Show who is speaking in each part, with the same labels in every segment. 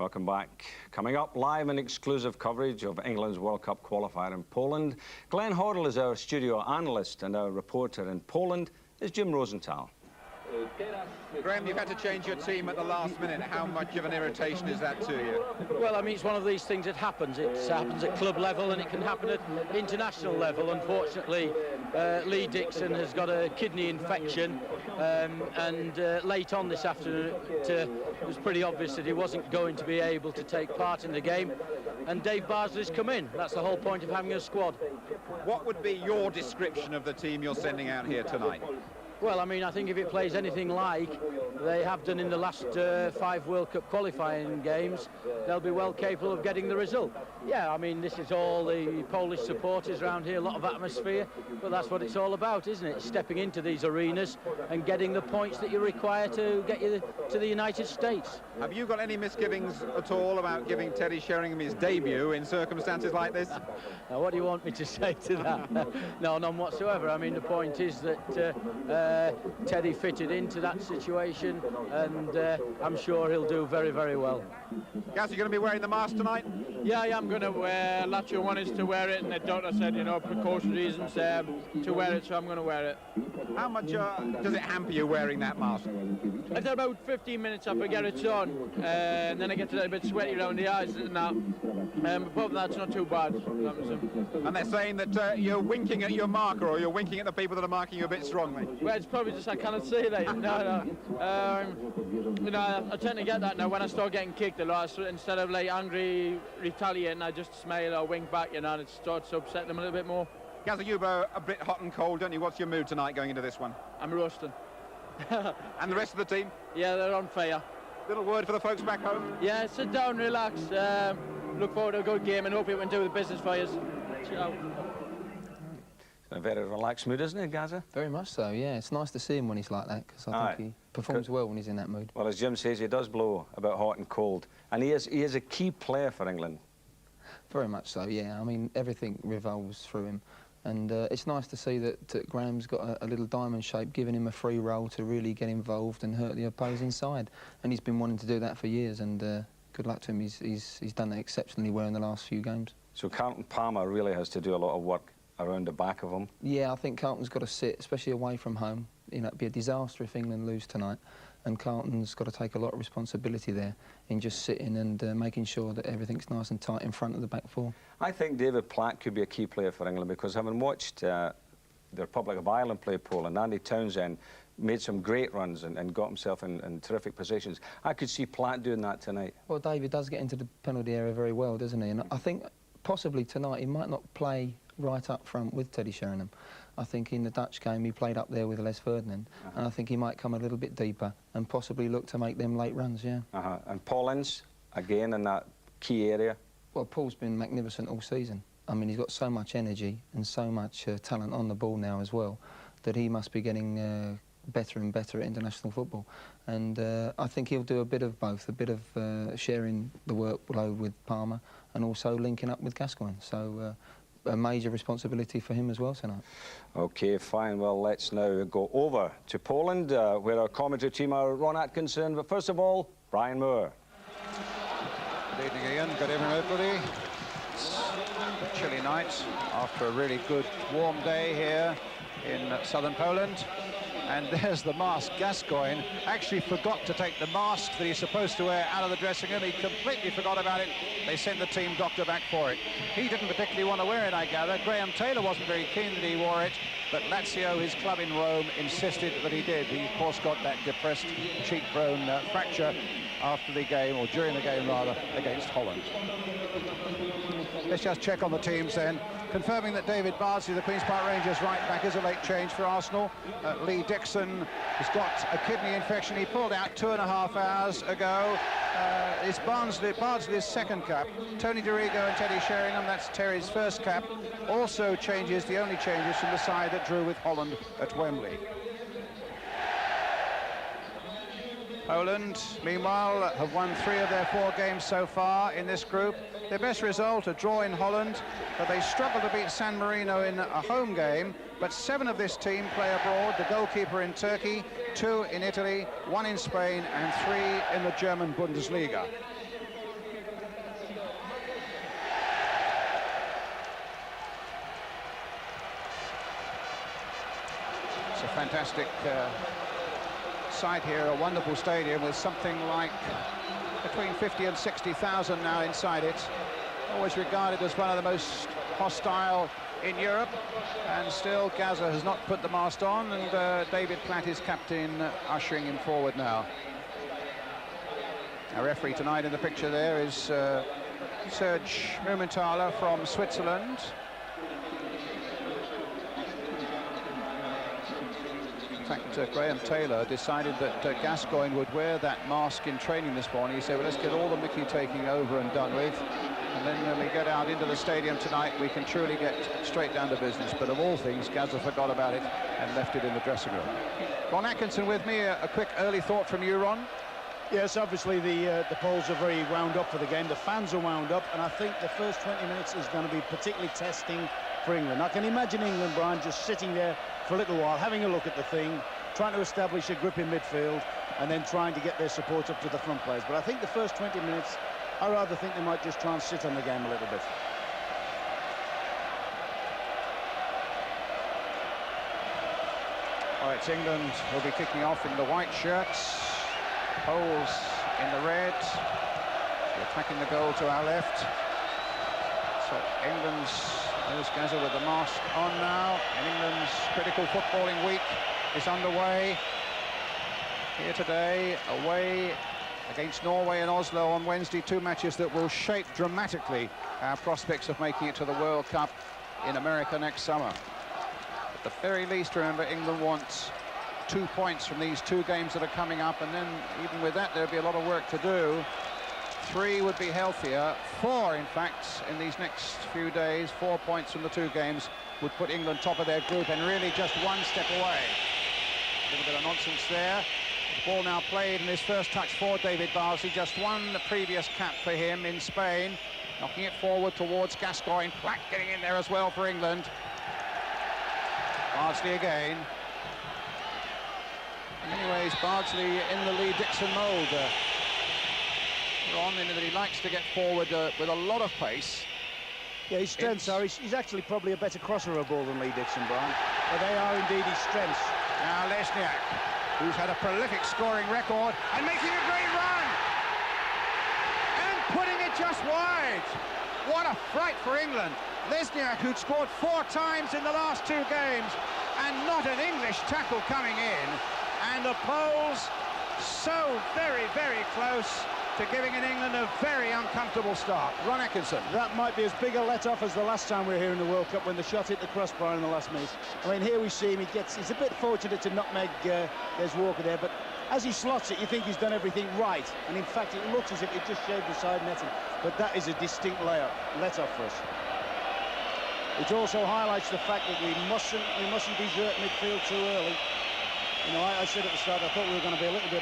Speaker 1: Welcome back. Coming up, live and exclusive coverage of England's World Cup qualifier in Poland. Glenn Hoddle is our studio analyst, and our reporter in Poland is Jim Rosenthal.
Speaker 2: Graham, you've had to change your team at the last minute. How much of an irritation is that to you?
Speaker 3: Well, I mean, it's one of these things that happens. It happens at club level and it can happen at international level. Unfortunately, Lee Dixon has got a kidney infection, and late on this afternoon it was pretty obvious that he wasn't going to be able to take part in the game, and Dave Barsley's come in. That's the whole point of having a squad.
Speaker 2: What would be your description of the team you're sending out here tonight?
Speaker 3: Well, I mean, I think if it plays anything like they have done in the last 5 World Cup qualifying games, they'll be well capable of getting the result. Yeah, I mean, this is all the Polish supporters around here, a lot of atmosphere, but that's what it's all about, isn't it? Stepping into these arenas and getting the points that you require to get you to the United States.
Speaker 2: Have you got any misgivings at all about giving Teddy Sheringham his debut in circumstances like this?
Speaker 3: Now, what do you want me to say to that? No, none whatsoever. I mean, the point is that Teddy fitted into that situation, and I'm sure he'll do very, very well.
Speaker 2: Gaz, you're going to be wearing the mask tonight?
Speaker 4: Yeah, I am going to wear. Lazio wanted to wear it, and the doctor said, you know, precaution reasons to wear it, so I'm going to wear it.
Speaker 2: How much does it hamper you wearing that mask?
Speaker 4: After about 15 minutes, I forget it's on, and then I get a little bit sweaty around the eyes and that. But that's not too bad.
Speaker 2: And they're saying that you're winking at your marker, or you're winking at the people that are marking you a bit strongly.
Speaker 4: Well, it's probably just I cannot see that. No. You know, I tend to get that now when I start getting kicked a lot. So instead of like angry retaliating, I just smile or wink back, you know, and it starts to upset them a little bit more.
Speaker 2: Gaz, you're a bit hot and cold, don't you? What's your mood tonight going into this one?
Speaker 4: I'm roasting.
Speaker 2: And the rest of the team?
Speaker 4: Yeah, they're on fire.
Speaker 2: Little word for the folks back home?
Speaker 4: Yeah, sit down, relax. Look forward to a good game and hope it will do the business for us. Ciao.
Speaker 1: A very relaxed mood, isn't it, Gaza?
Speaker 5: Very much so, yeah. It's nice to see him when he's like that, because I think he performs well when he's in that mood.
Speaker 1: Well, as Jim says, he does blow about hot and cold, and he is a key player for England.
Speaker 5: Very much so, yeah. I mean, everything revolves through him, and it's nice to see that Graham's got a little diamond shape, giving him a free role to really get involved and hurt the opposing side. And he's been wanting to do that for years, and good luck to him. He's done that exceptionally well in the last few games. So
Speaker 1: Carlton Palmer really has to do a lot of work around the back of him.
Speaker 5: Yeah, I think Carlton's got to sit, especially away from home. You know, it'd be a disaster if England lose tonight, and Carlton's got to take a lot of responsibility there in just sitting and making sure that everything's nice and tight in front of the back four.
Speaker 1: I think David Platt could be a key player for England, because having watched the Republic of Ireland play Poland, Andy Townsend made some great runs and got himself in terrific positions. I could see Platt doing that tonight.
Speaker 5: Well, David does get into the penalty area very well, doesn't he? And I think possibly tonight he might not play right up front with Teddy Sheringham. I think in the Dutch game he played up there with Les Ferdinand, and I think he might come a little bit deeper and possibly look to make them late runs, yeah.
Speaker 1: And Paul Ince, again, in that key area?
Speaker 5: Well, Paul's been magnificent all season. I mean, he's got so much energy and so much talent on the ball now as well, that he must be getting better and better at international football. And I think he'll do a bit of both, a bit of sharing the workload with Palmer and also linking up with Gascoigne. So a major responsibility for him as well tonight.
Speaker 1: OK, fine. Well, let's now go over to Poland, where our commentary team are Ron Atkinson. But first of all, Brian Moore.
Speaker 6: Good evening, Ian. Good evening, everybody. It's a chilly night after a really good warm day here in southern Poland. And there's the mask. Gascoigne actually forgot to take the mask that he's supposed to wear out of the dressing room. He completely forgot about it. They sent the team doctor back for it. He didn't particularly want to wear it, I gather. Graham Taylor wasn't very keen that he wore it, but Lazio, his club in Rome, insisted that he did. He, of course, got that depressed cheekbone fracture after the game, or during the game, rather, against Holland. Let's just check on the teams then. Confirming that David Bardsley, the Queen's Park Rangers right back, is a late change for Arsenal. Lee Dixon has got a kidney infection. He pulled out 2.5 hours ago. It's Bardsley's second cap. Tony DeRigo and Teddy Sheringham, that's Terry's first cap. Also changes, the only changes from the side that drew with Holland at Wembley. Poland, meanwhile, have won 3 of their 4 games so far in this group. Their best result, a draw in Holland, but they struggled to beat San Marino in a home game. But 7 of this team play abroad, the goalkeeper in Turkey, 2 in Italy, 1 in Spain, and 3 in the German Bundesliga. fantastic site here, a wonderful stadium with something like between 50 and 60,000 now inside it. Always regarded as one of the most hostile in Europe, and still Gaza has not put the mast on, and David Platt, his captain, ushering him forward now. Our referee tonight in the picture there is Serge Mumenthaler from Switzerland. In fact, Graham Taylor decided that Gascoigne would wear that mask in training this morning. He said, well, let's get all the mickey taking over and done with, and then when we get out into the stadium tonight, we can truly get straight down to business. But of all things, Gaza forgot about it and left it in the dressing room. Ron Atkinson with me. A quick early thought from you, Ron?
Speaker 7: Yes, obviously the Poles are very wound up for the game. The fans are wound up, and I think the first 20 minutes is going to be particularly testing for England. I can imagine England, Brian, just sitting there for a little while, having a look at the thing, trying to establish a grip in midfield, and then trying to get their support up to the front players. But I think the first 20 minutes, I rather think they might just try and sit on the game a little bit.
Speaker 6: All right, it's England will be kicking off in the white shirts. Poles in the red. They're attacking the goal to our left. So there's Gaza with the mask on now, and England's critical footballing week is underway. Here today, away against Norway and Oslo on Wednesday, two matches that will shape dramatically our prospects of making it to the World Cup in America next summer. At the very least, remember, England wants 2 points from these two games that are coming up, and then even with that there'll be a lot of work to do. 3 would be healthier. 4, in fact, in these next few days. 4 points from the two games would put England top of their group, and really just one step away. A little bit of nonsense there. The ball now played, and his first touch for David Bardsley. Just one previous cap for him in Spain. Knocking it forward towards Gascoigne. Platt getting in there as well for England. Bardsley again. In many ways, Bardsley in the Lee Dixon mould. Ron, in that he likes to get forward with a lot of pace.
Speaker 7: Yeah, his strengths are, he's actually probably a better crosser of a ball than Lee Dixon, Brian. But they are indeed his strengths.
Speaker 6: Now Lesniak, who's had a prolific scoring record, and making a great run! And putting it just wide! What a fright for England! Lesniak, who'd scored 4 times in the last 2 games, and not an English tackle coming in. And the Poles so very, very close to giving in England a very uncomfortable start. Ron Atkinson.
Speaker 7: That might be as big a let-off as the last time we were here in the World Cup when the shot hit the crossbar in the last minute. I mean, here we see him, he's a bit fortunate to nutmeg there's Walker there, but as he slots it, you think he's done everything right. And in fact, it looks as if it just shaved the side netting. But that is a distinct let-off for us. It also highlights the fact that we mustn't desert midfield too early. You know, I said at the start, I thought we were going to be a little bit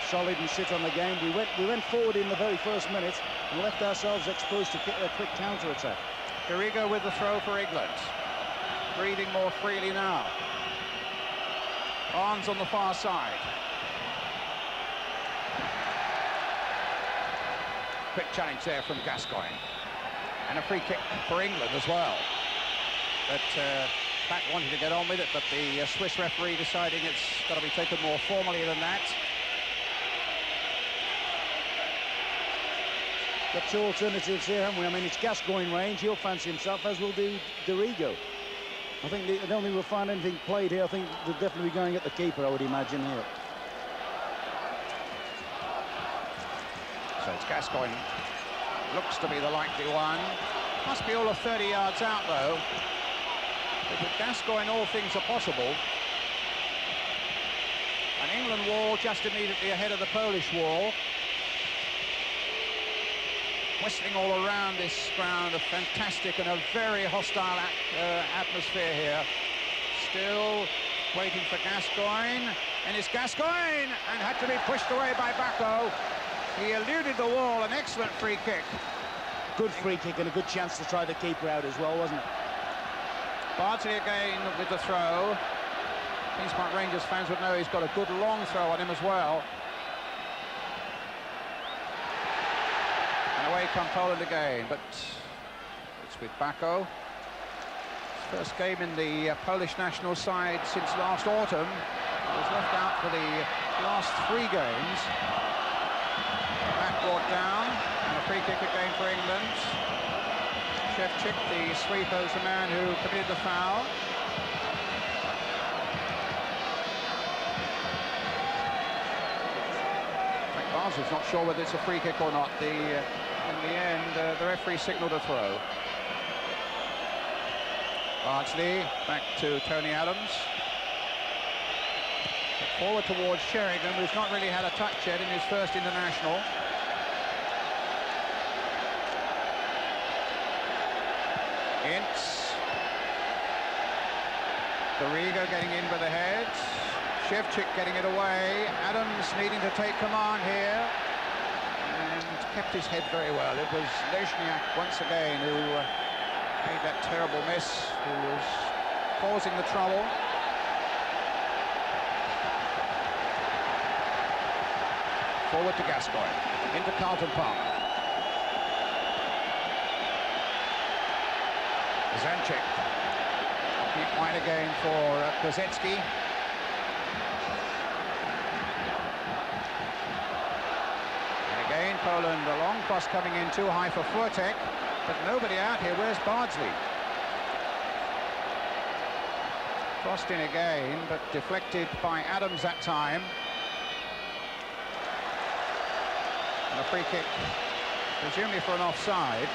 Speaker 7: solid and sit on the game. We went forward in the very first minute and left ourselves exposed to a quick counter-attack.
Speaker 6: Garrigo with the throw for England. Breathing more freely now. Barnes on the far side. Quick challenge there from Gascoigne. And a free kick for England as well. But Platt wanted to get on with it, but the Swiss referee deciding it's got to be taken more formally than that.
Speaker 7: Got 2 alternatives here, haven't we? I mean, it's Gascoigne range. He'll fancy himself, as will do Garrigo. I don't think we'll find anything played here. I think they'll definitely be going at the keeper, I would imagine, here.
Speaker 6: So it's Gascoigne. Looks to be the likely one. Must be all of 30 yards out, though. But with Gascoigne, all things are possible. An England wall just immediately ahead of the Polish wall. Whistling all around this ground, a fantastic and a very hostile atmosphere here. Still waiting for Gascoigne, and it's Gascoigne, and had to be pushed away by Bacco. He eluded the wall, an excellent free kick.
Speaker 7: Good free kick and a good chance to try the keeper out as well, wasn't it?
Speaker 6: Bardsley again with the throw. Queen's Park Rangers fans would know he's got a good long throw on him as well. And away come Poland again, but it's with Bacco. First game in the Polish national side since last autumn. He was left out for the last 3 games. That brought down, and a free kick again for England. Shevchik, the sweeper, is the man who committed the foul. Barnsley's not sure whether it's a free kick or not. In the end, the referee signalled a throw. Bardsley back to Tony Adams. Forward towards Sheringham, who's not really had a touch yet in his first international. Ince. Dorigo getting in with the head. Shevchik getting it away. Adams needing to take command here. And kept his head very well. It was Lezniak once again who made that terrible miss, who was causing the trouble. Forward to Gascoigne, into Carlton Palmer. Zanchek. Deep wide again for Kozetsky. And again, Poland, a long cross coming in too high for Furtek, but nobody out here. Where's Bardsley? Crossed in again, but deflected by Adams that time. And a free kick, presumably for an offside.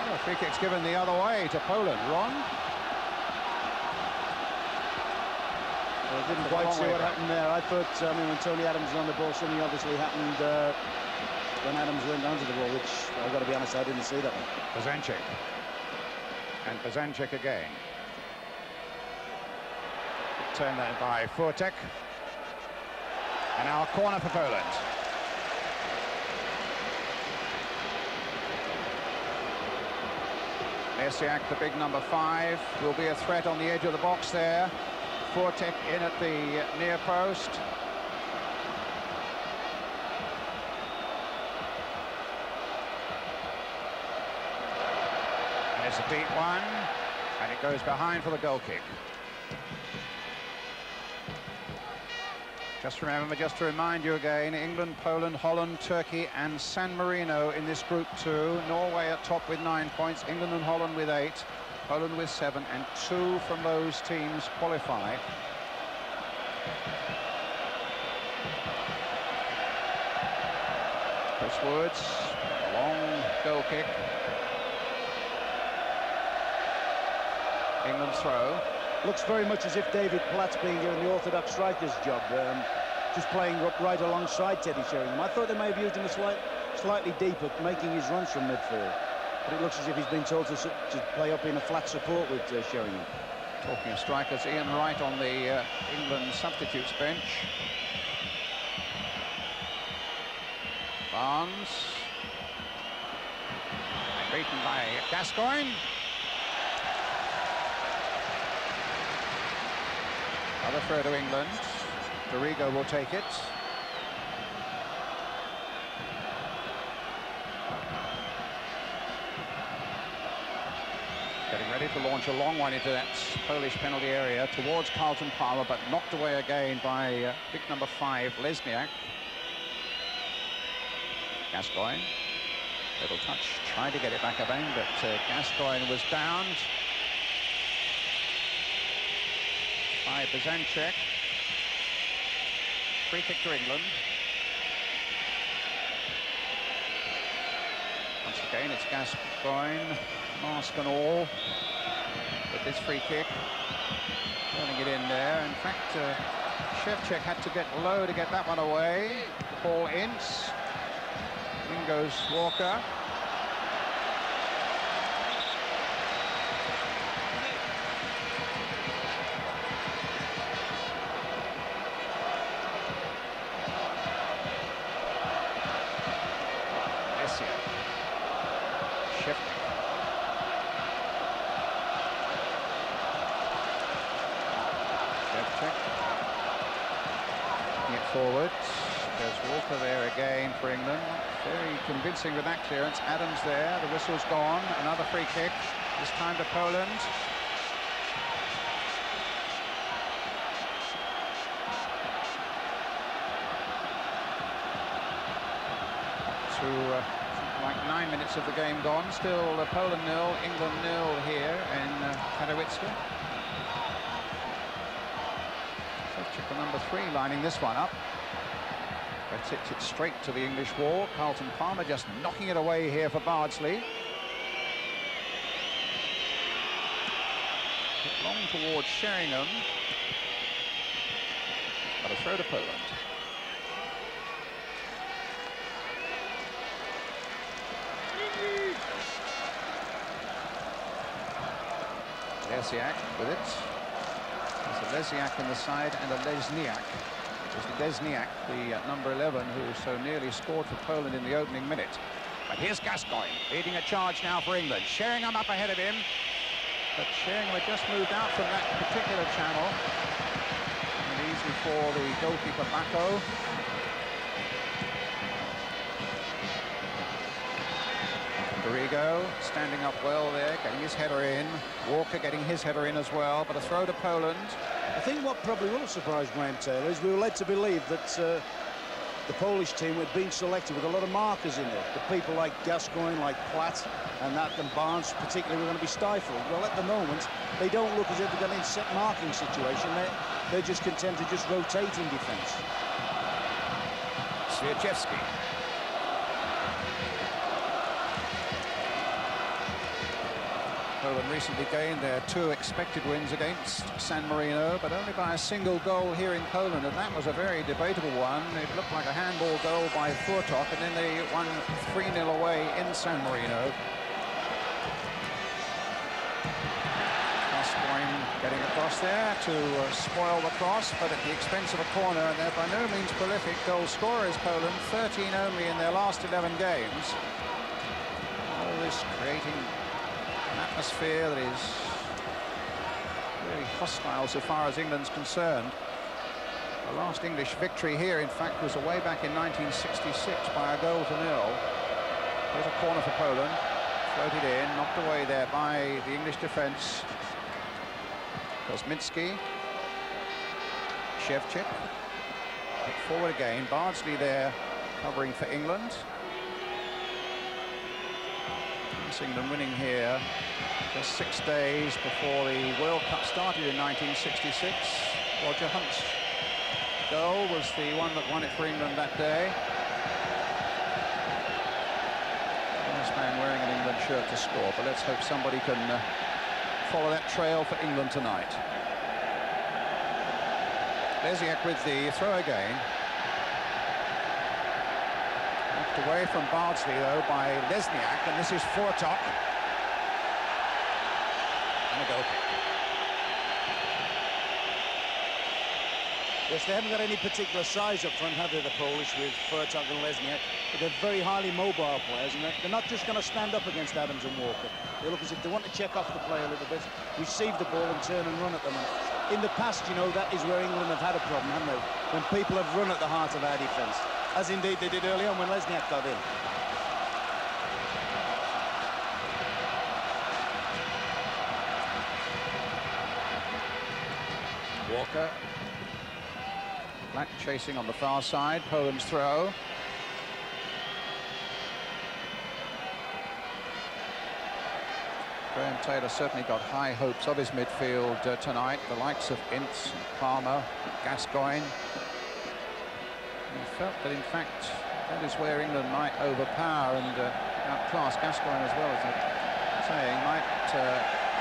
Speaker 6: Oh, a free kick's given the other way to Poland. Ron?
Speaker 7: Well, I didn't quite see what happened there. I thought, when Tony Adams was on the ball, something obviously happened when Adams went onto the ball, which, I've got to be honest, I didn't see that one.
Speaker 6: Pazanchik. And Pazanchik again. Turned that by Furtek. And now a corner for Poland. Lesiak, the big number 5, will be a threat on the edge of the box there. Furtek in at the near post. And it's a deep one, and it goes behind for the goal kick. Just remember, just to remind you again, England, Poland, Holland, Turkey and San Marino in this group 2. Norway at top with 9 points, England and Holland with 8, Poland with 7, and 2 from those teams qualify. Chris Woods, long goal kick. England's throw.
Speaker 7: Looks very much as if David Platt's being given the orthodox striker's job, just playing up right alongside Teddy Sheringham. I thought they may have used him slightly deeper, making his runs from midfield. But it looks as if he's been told to play up in a flat support with Sheringham.
Speaker 6: Talking of strikers, Ian Wright on the England substitutes bench. Barnes. Beaten by Gascoigne. Another throw to England. Dorigo will take it. Getting ready to launch a long one into that Polish penalty area towards Carlton Palmer, but knocked away again by big number 5, Lezniak. Gascoigne. Little touch, tried to get it back again, but Gascoigne was downed by Pazanchik. Free kick to England. Once again, it's Gascoigne, mask and all, with this free kick. Turning it in there. In fact, Shevchik had to get low to get that one away. Paul Ince. In goes Walker. Forward. There's Walker there again for England. Very convincing with that clearance. Adams there, the whistle's gone. Another free kick, this time to Poland. Like 9 minutes of the game gone. Still Poland 0, England 0 here in Katowice. Shevchik, the number 3, lining this one up. But hits it straight to the English wall. Carlton Palmer just knocking it away here for Bardsley. Hit long towards Sheringham. But a throw to Poland. Lesiak with it. There's a Lesiak on the side and a Lesniak. It was Lesniak, the number 11, who so nearly scored for Poland in the opening minute. But here's Gascoigne leading a charge now for England. Sheringham up ahead of him. But Sheringham had just moved out from that particular channel. And easy for the goalkeeper Bacco. Garrigo standing up well there, getting his header in. Walker getting his header in as well, but a throw to Poland.
Speaker 7: I think what probably will have surprised Graham Taylor is we were led to believe that the Polish team had been selected with a lot of markers in there. The people like Gascoigne, like Platt, and Barnes particularly were going to be stifled. Well, at the moment, they don't look as if they've got an set marking situation. They're just content to just rotate in defence.
Speaker 6: Swiaczewski. Poland recently gained their 2 expected wins against San Marino, but only by a single goal here in Poland, and that was a very debatable one. It looked like a handball goal by Furtok, and then they won 3-0 away in San Marino. Gascoigne getting across there to spoil the cross, but at the expense of a corner, and they're by no means prolific goal scorers, Poland, 13 only in their last 11 games. All this creating atmosphere that is very hostile so far as England's concerned. The last English victory here, in fact, was away back in 1966 by a 0-0. Here's a corner for Poland, floated in, knocked away there by the English defence. Kosminski, Shevchik, hit forward again. Bardsley there covering for England. England winning here just 6 days before the World Cup started in 1966. Roger Hunt's goal was the one that won it for England that day. This man wearing an England shirt to score, but let's hope somebody can follow that trail for England tonight. Lesiak with the throw again. Away from Bardsley, though, by Lesniak, and this is Furtok. And a goal kick.
Speaker 7: Yes, they haven't got any particular size up front, have they, the Polish, with Furtok and Lesniak, but they're very highly mobile players, and they're not just going to stand up against Adams and Walker. They look as if they want to check off the play a little bit, receive the ball and turn and run at them. And in the past, you know, that is where England have had a problem, haven't they? When people have run at the heart of our defence. As indeed they did early on when Lesniak got in.
Speaker 6: Walker. Black chasing on the far side. Poland's throw. Graham Taylor certainly got high hopes of his midfield tonight. The likes of Ince, Palmer, Gascoigne. He felt that, in fact, that is where England might overpower and outclass. Gascoigne, as well as saying, might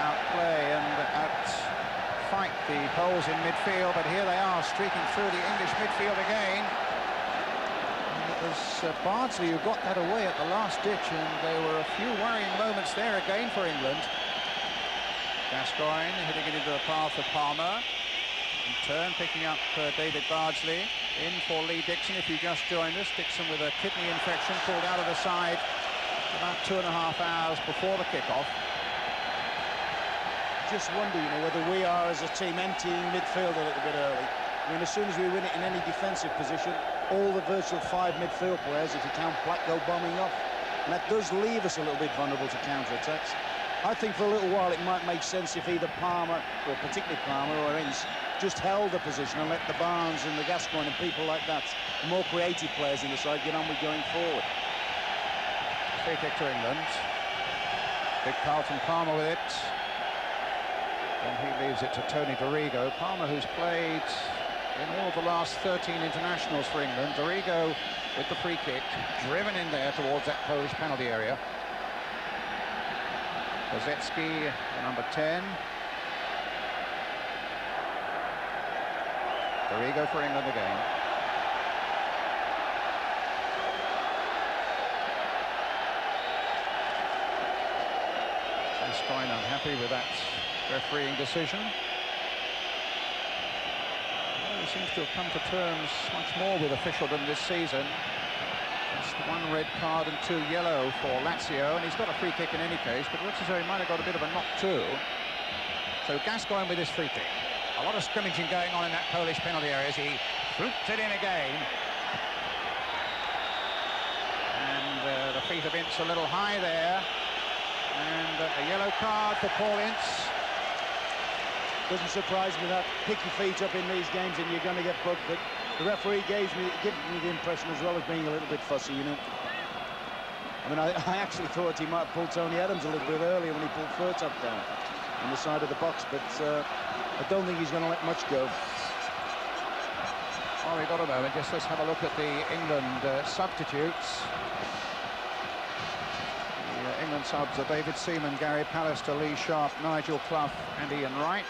Speaker 6: outplay and outfight the Poles in midfield. But here they are, streaking through the English midfield again. And it was Bardsley who got that away at the last ditch, and there were a few worrying moments there again for England. Gascoigne hitting it into the path of Palmer. In turn, picking up David Bardsley. In for Lee Dixon, if you just joined us. Dixon with a kidney infection, pulled out of the side about 2.5 hours before the kickoff.
Speaker 7: Just wonder, you know, whether we are as a team emptying midfield a little bit early. I mean, as soon as we win it in any defensive position, all the virtual 5 midfield players if you count Black go bombing off. And that does leave us a little bit vulnerable to counter-attacks. I think for a little while it might make sense if either Palmer, or particularly Palmer or Ince, just held the position and let the Barnes and the Gascoigne and people like that, the more creative players in the side, get on with going forward.
Speaker 6: Free kick to England. Big Carlton Palmer with it. And he leaves it to Tony Dorigo. Palmer, who's played in all of the last 13 internationals for England. Dorigo with the free kick, driven in there towards that Polish penalty area. Kozetsky, number 10. Dorigo for England again. Gascoigne unhappy with that refereeing decision. Well, he seems to have come to terms much more with officialdom this season. Just 1 red card and 2 yellow for Lazio, and he's got a free kick in any case, but looks as though he might have got a bit of a knock too. So Gascoigne with his free kick. A lot of scrimmaging going on in that Polish penalty area as he fluked it in again. And the feet of Ince a little high there. And a yellow card for Paul Ince.
Speaker 7: Doesn't surprise me that pick your feet up in these games and you're going to get booked, but the referee gave me the impression as well as being a little bit fussy, you know. I mean, I actually thought he might have pulled Tony Adams a little bit earlier when he pulled Furtop down on the side of the box, but I don't think he's going to let much go.
Speaker 6: Oh, we've got a moment. Just let's have a look at the England substitutes. The England subs are David Seaman, Gary Pallister, Lee Sharp, Nigel Clough and Ian Wright.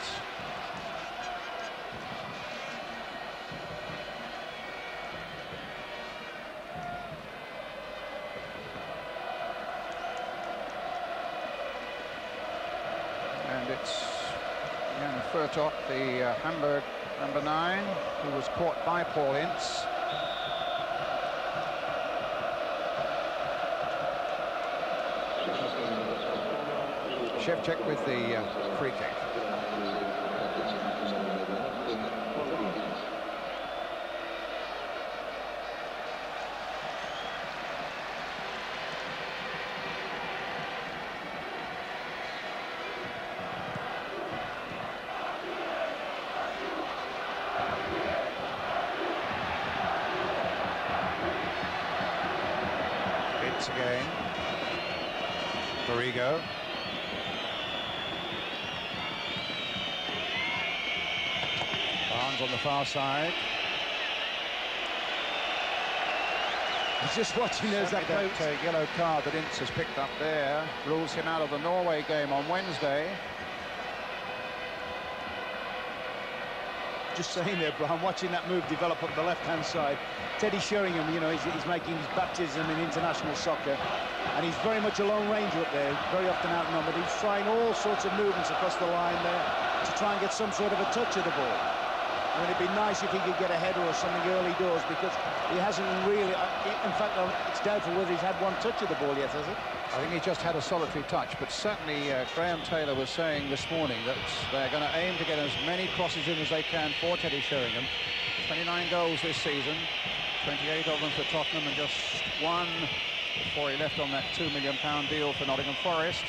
Speaker 6: And it's Jan Furtop, the Hamburg number 9, who was caught by Paul Ince. Shevchik with the free kick. It's again. Dorigo. Barnes on the far side.
Speaker 7: He's just watching as that
Speaker 6: yellow card that Ince has picked up there rules him out of the Norway game on Wednesday.
Speaker 7: Just saying there, Brian, watching that move develop up the left-hand side. Teddy Sheringham, you know, he's making his baptism in international soccer, and he's very much a lone ranger up there, very often outnumbered. He's trying all sorts of movements across the line there to try and get some sort of a touch of the ball. I mean, it'd be nice if he could get a header or something early doors, because he hasn't really, in fact, it's doubtful whether he's had one touch of the ball yet, has he?
Speaker 6: I think he just had a solitary touch, but certainly Graham Taylor was saying this morning that they're going to aim to get as many crosses in as they can for Teddy Sheringham. 29 goals this season, 28 of them for Tottenham, and just 1 before he left on that £2 million deal for Nottingham Forest.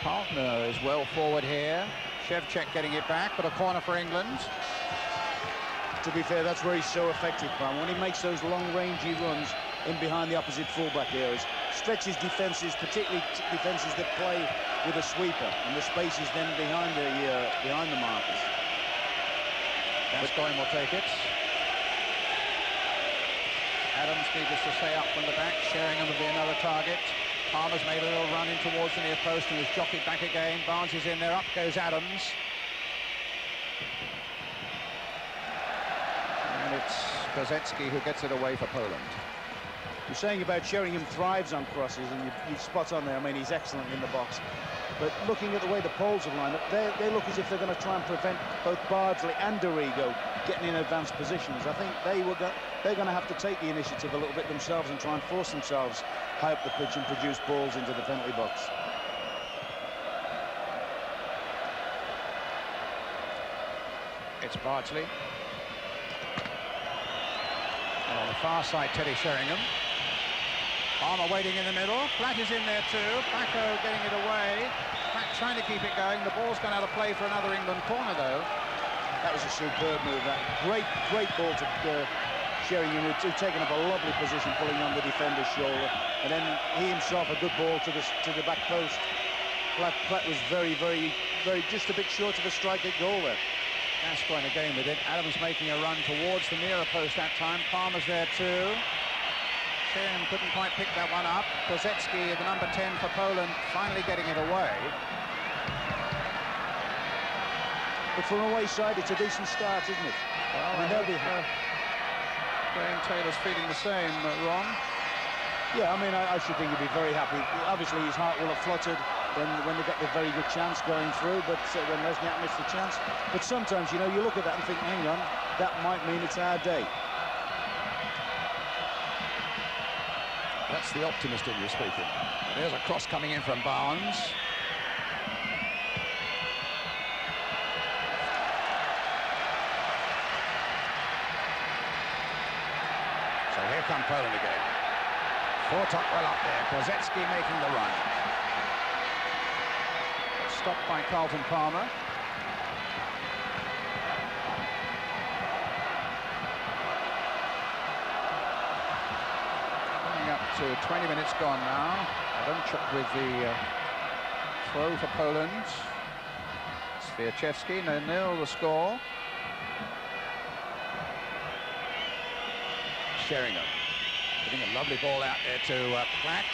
Speaker 6: Partner is well forward here. Shevchik getting it back, but a corner for England.
Speaker 7: To be fair, that's where he's so effective, Brian. When he makes those long-rangey runs in behind the opposite fullback areas, stretches defences, particularly defences that play with a sweeper, and the space is then behind the markers.
Speaker 6: Gascoigne will take it. Adams needless to stay up from the back. Sheringham will be another target. Palmer's made a little run in towards the near post and was jockeyed back again. Barnes is in there, up goes Adams. And it's Kozetsky who gets it away for Poland.
Speaker 7: You're saying about Sheringham thrives on crosses, and you're spot on there. I mean, he's excellent in the box. But looking at the way the Poles have lined up, they look as if they're going to try and prevent both Bardsley and Dorigo getting in advanced positions. I think they're going to have to take the initiative a little bit themselves and try and force themselves high up the pitch and produce balls into the penalty box.
Speaker 6: It's Bardsley. And on the far side, Teddy Sheringham. Palmer waiting in the middle. Platt is in there too. Paco getting it away. Platt trying to keep it going. The ball's gone out of play for another England corner, though.
Speaker 7: That was a superb move. That great ball to Sheringham, who'd taken up a lovely position, pulling on the defender's shoulder, and then he himself a good ball to the back post. Platt was very, just a bit short of a strike at goal there.
Speaker 6: Gascoigne again with it. Adams making a run towards the nearer post that time. Palmer's there too. Sheringham couldn't quite pick that one up. Kozetski, the number 10 for Poland, finally getting it away.
Speaker 7: But from away side, it's a decent start, isn't it?
Speaker 6: Well,
Speaker 7: I mean, they'll be...
Speaker 6: Graham Taylor's feeling the same, Ron.
Speaker 7: Yeah, I mean, I should think he'd be very happy. Obviously, his heart will have fluttered when they got the very good chance going through, but when Lesniak missed the chance. But sometimes, you know, you look at that and think, hang on, that might mean it's our day.
Speaker 6: That's the optimist in you speaking. There's a cross coming in from Barnes. So here come Poland again. Fortok well up there. Kozetski making the run. Stopped by Carlton Palmer. To 20 minutes gone now. Adamczuk with the throw for Poland. Swiaczewski, 0-0 the score. Sheringham putting a lovely ball out there to Platt.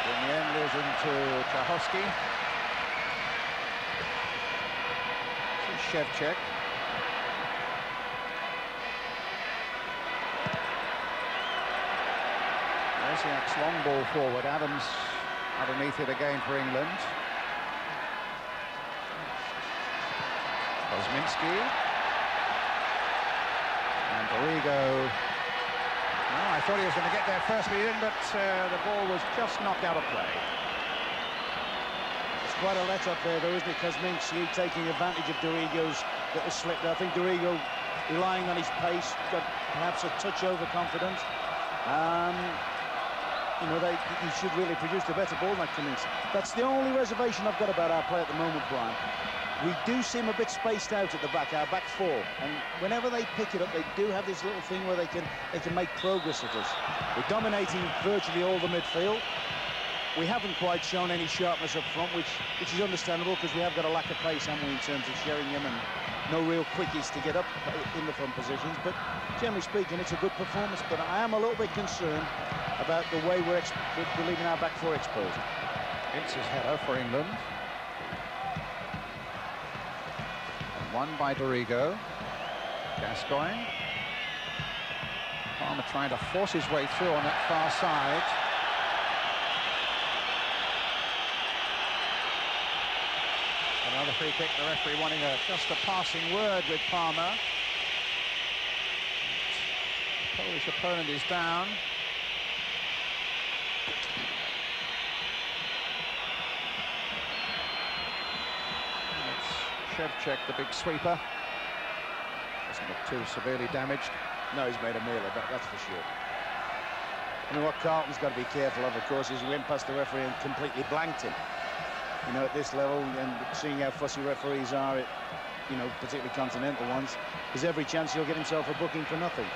Speaker 6: In the end, is into Czachowski. To Shevchek. Lesniak's long ball forward. Adams underneath it again for England. Kosminski. And Dorigo. Oh, I thought he was going to get there first, but he didn't, but the ball was just knocked out of play.
Speaker 7: It's quite a let-up there, though, isn't it? Kosminski taking advantage of Dorigo's little slip there. I think Dorigo, relying on his pace, got perhaps a touch overconfident. You know, he should really produce a better ball than Kosminski. That's the only reservation I've got about our play at the moment, Brian. We do seem a bit spaced out at the back, our back four, and whenever they pick it up, they do have this little thing where they can make progress at us. We're dominating virtually all the midfield. We haven't quite shown any sharpness up front, which is understandable because we have got a lack of pace, haven't we, in terms of Sheringham, and no real quickies to get up in the front positions. But generally speaking, it's a good performance. But I am a little bit concerned about the way we're leaving our back four exposed.
Speaker 6: Ince's header for England. Won by Dorigo. Gascoigne. Palmer trying to force his way through on that far side. Another free kick, the referee wanting just a passing word with Palmer. Polish opponent is down. Shevchek, the big sweeper. Doesn't look too severely damaged.
Speaker 7: No, he's made a meal of that, that's for sure. I mean, what Carlton's got to be careful of course, is he went past the referee and completely blanked him. You know, at this level, and seeing how fussy referees are, you know, particularly continental ones, there's every chance he'll get himself a booking for nothing.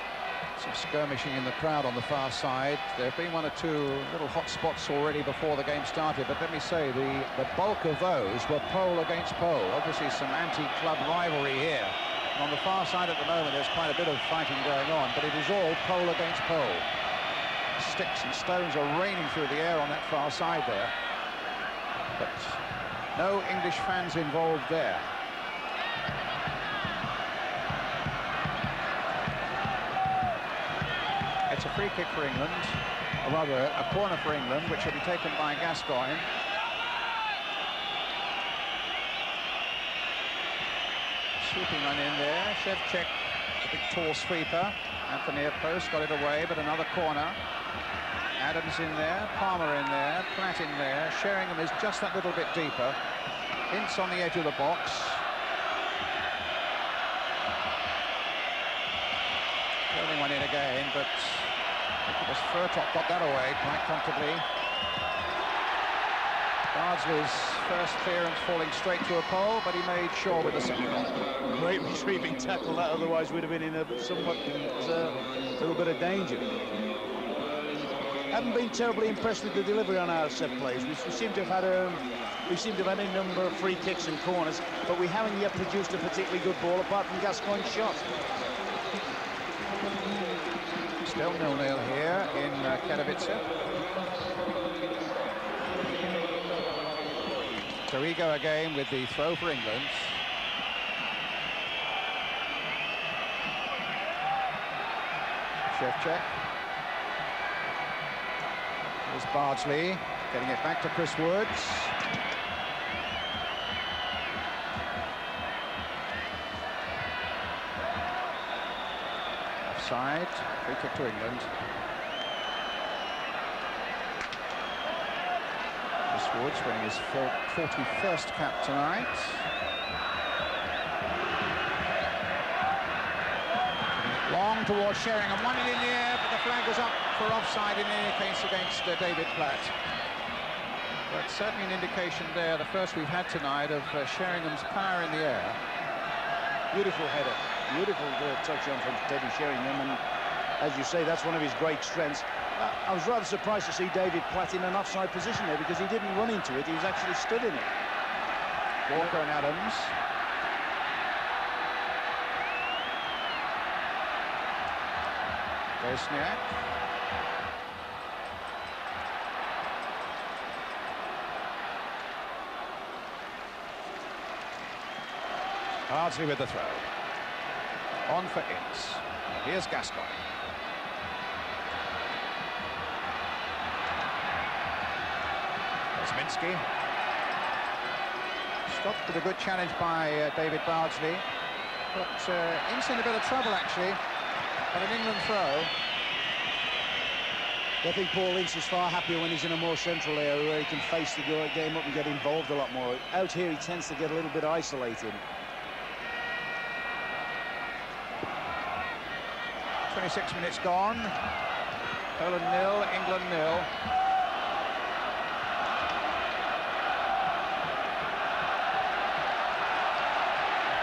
Speaker 6: Some skirmishing in the crowd on the far side. There have been one or two little hot spots already before the game started, but let me say, the bulk of those were pole against pole. Obviously some anti-club rivalry here. And on the far side at the moment, there's quite a bit of fighting going on, but it is all pole against pole. Sticks and stones are raining through the air on that far side there. But no English fans involved there. It's a free kick for England, or rather a corner for England, which will be taken by Gascoigne. Sweeping run in there. Shevchek, a big tall sweeper, at the near post, got it away, but another corner. Adams in there, Palmer in there, Platt in there. Sheringham is just that little bit deeper. Ince on the edge of the box. throwing one in again, but it was Furtop got that away quite comfortably. Bardsley's first clearance falling straight to a pole, but he made sure with the second one.
Speaker 7: Great retrieving tackle that, otherwise we'd have been in a somewhat little bit of danger. Haven't been terribly impressed with the delivery on our set plays. We seem to have had a number of free kicks and corners, but we haven't yet produced a particularly good ball apart from Gascoigne's shot.
Speaker 6: Still 0-0 here in Katowice. Torrigo again with the throw for England. Shevchuk. Here's Bardsley, getting it back to Chris Woods. Offside, free kick to England. Chris Woods winning his 41st cap tonight. Long towards Sheringham, won it in the air, but the flag was up for offside in any case against David Platt. But certainly an indication there, the first we've had tonight, of Sheringham's power in the air.
Speaker 7: Beautiful header, beautiful touch on from Teddy Sheringham, and as you say, that's one of his great strengths. I was rather surprised to see David Platt in an offside position there, because he didn't run into it, he was actually stood in it.
Speaker 6: Walker and Adams. Vesniak. Bardsley with the throw. On for Ince. Here's Gascoigne. Kosminski. Stopped with a good challenge by David Bardsley. But Ince in a bit of trouble, actually. And an England throw.
Speaker 7: I think Paul Ince is far happier when he's in a more central area where he can face the game up and get involved a lot more. Out here, he tends to get a little bit isolated.
Speaker 6: 26 minutes gone. Poland 0, England 0.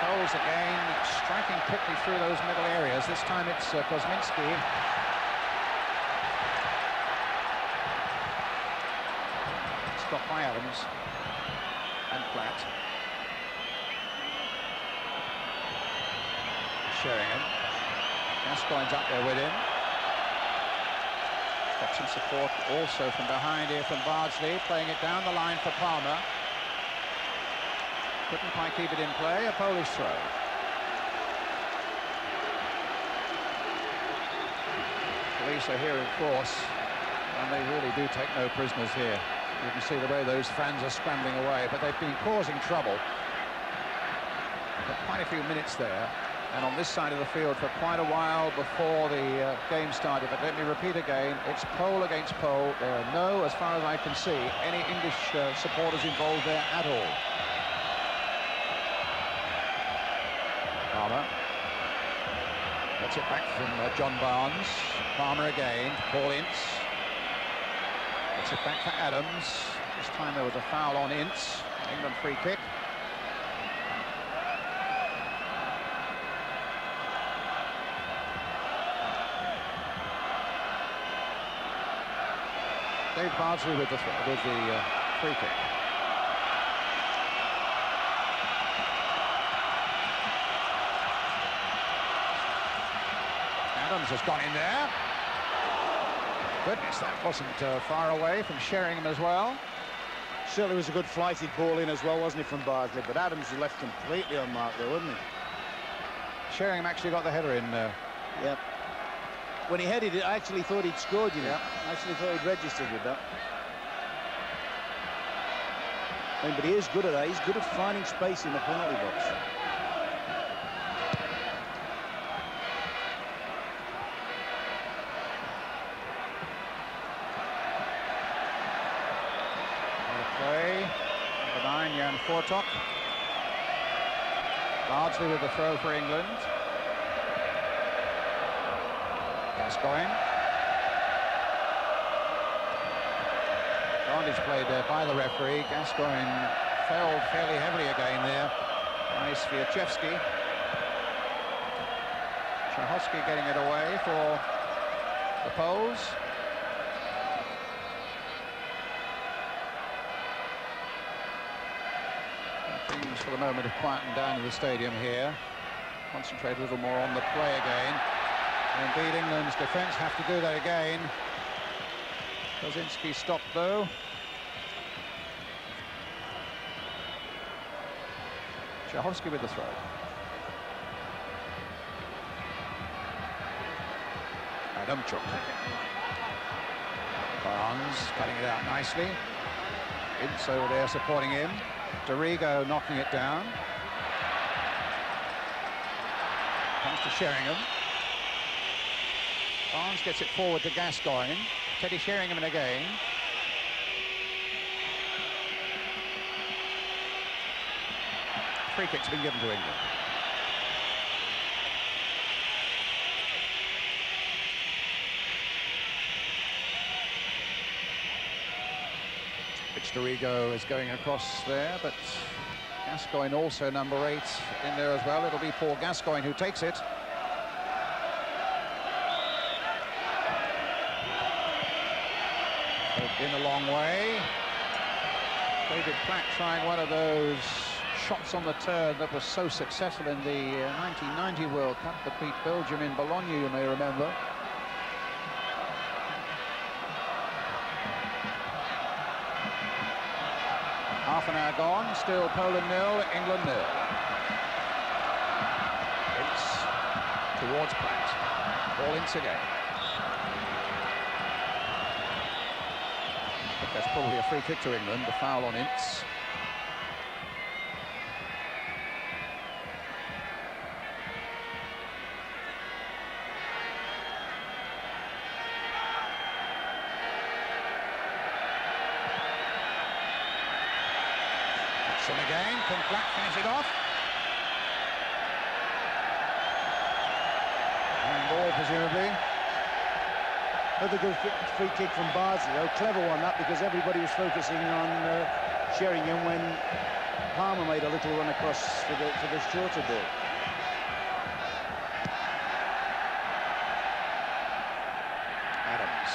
Speaker 6: Poles again striking quickly through those middle areas. This time it's Kosminski. Stopped by Adams and Platt. Sheringham. Gascoigne's up there with him. Got some support also from behind here from Bardsley, playing it down the line for Palmer. Couldn't quite keep it in play, a Polish throw. Police are here in force, and they really do take no prisoners here. You can see the way those fans are scrambling away, but they've been causing trouble for quite a few minutes there. And on this side of the field for quite a while before the game started. But let me repeat again, it's pole against pole. There are no, as far as I can see, any English supporters involved there at all. Palmer gets it back from John Barnes. Palmer again, Paul Ince. Gets it back for Adams. This time there was a foul on Ince. England free kick. Dave Bardsley with the free kick. Adams has gone in there. Goodness, that wasn't far away from Sheringham as well.
Speaker 7: Certainly was a good flighted ball in as well, wasn't it, from Bardsley? But Adams was left completely unmarked there, wasn't he?
Speaker 6: Sheringham actually got the header in.
Speaker 7: Yep. When he headed it, I actually thought he'd scored, you know. Yep. I actually thought he'd registered with that. But he is good at that. He's good at finding space in the penalty box.
Speaker 6: Play. Number 9, Jan Fortok. Bardsley with the throw for England. Gascoigne. Advantage played there by the referee. Gascoigne fell fairly heavily again there by Swiatkowski. Czechowski getting it away for the Poles. Things for the moment have quietened down in the stadium here. Concentrate a little more on the play again. And indeed, England's defence have to do that again. Kozinski stopped though. Czechowski with the throw. Adamchuk. Barnes cutting it out nicely. Ince over there supporting him. Dorigo knocking it down. Comes to Sheringham. Barnes gets it forward to Gascoigne. Teddy Sheringham again. Free kick's been given to England. Which Dorigo is going across there, but Gascoigne also number 8 in there as well. It'll be Paul Gascoigne who takes it. In a long way. David Platt trying one of those shots on the turn that was so successful in the 1990 World Cup that beat Belgium in Bologna, you may remember. Half an hour gone, still Poland 0, England 0. Ince towards Platt. Ball Ince again. That's probably a free kick to England, the foul on Ince. Hudson again, can Platt finish it off? And ball presumably.
Speaker 7: Another good free kick from Bardsley. Oh, clever one that, because everybody was focusing on Sheringham when Palmer made a little run across for the shorter ball.
Speaker 6: Adams,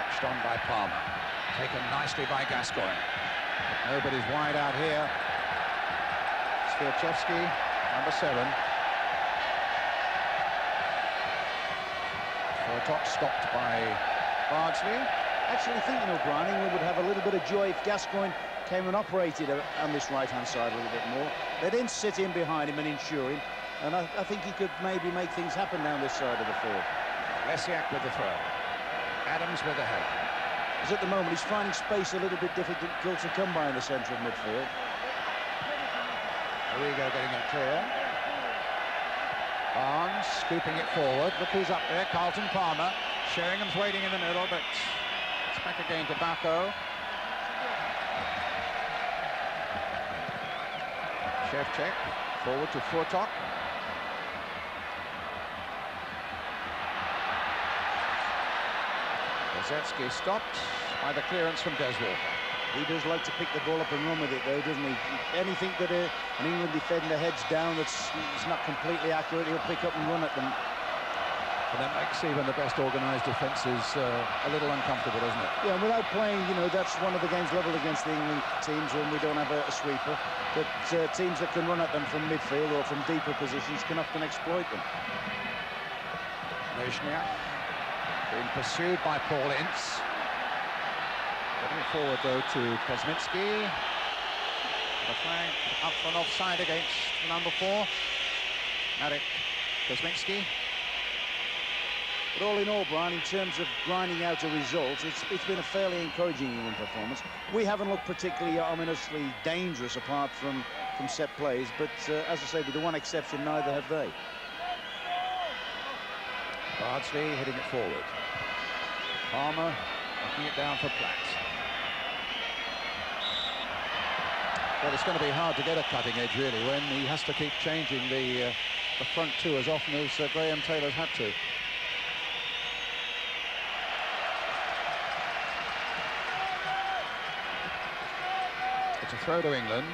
Speaker 6: touched on by Palmer, taken nicely by Gascoigne. But nobody's wide out here. Swiatkowski, number 7. Top stopped by Bardsley.
Speaker 7: Actually thinking O'Brien, England would have a little bit of joy if Gascoigne came and operated on this right-hand side a little bit more. They didn't sit in behind him and insure him, and I think he could maybe make things happen down this side of the field.
Speaker 6: Lesiak with the throw. Adams with the head.
Speaker 7: Because at the moment he's finding space a little bit difficult to come by in the centre of midfield.
Speaker 6: Dorigo getting it clear. Barnes scooping it forward. Look who's up there, Carlton Palmer. Sheringham's waiting in the middle, but it's back again to Bako. Shevchik forward to Furtok. Kozetski stopped by the clearance from Des Walker.
Speaker 7: He does like to pick the ball up and run with it, though, doesn't he? Anything that an England defender heads down that's not completely accurate, he'll pick up and run at them.
Speaker 6: And that makes even the best organised defences a little uncomfortable, doesn't it?
Speaker 7: Yeah, and without playing, you know, that's one of the games levelled against the England teams when we don't have a sweeper. But teams that can run at them from midfield or from deeper positions can often exploit them.
Speaker 6: Lezniak being pursued by Paul Ince. Getting it forward, though, to Kosminski. The flag up for an offside against number 4, Marek Kosminski.
Speaker 7: But all in all, Brian, in terms of grinding out a result, it's been a fairly encouraging England performance. We haven't looked particularly ominously dangerous apart from set plays, but as I say, with the one exception, neither have they.
Speaker 6: Bardsley hitting it forward. Palmer knocking it down for Platt. Well, it's going to be hard to get a cutting edge, really, when he has to keep changing the front two as often as Graham Taylor's had to. to throw to England.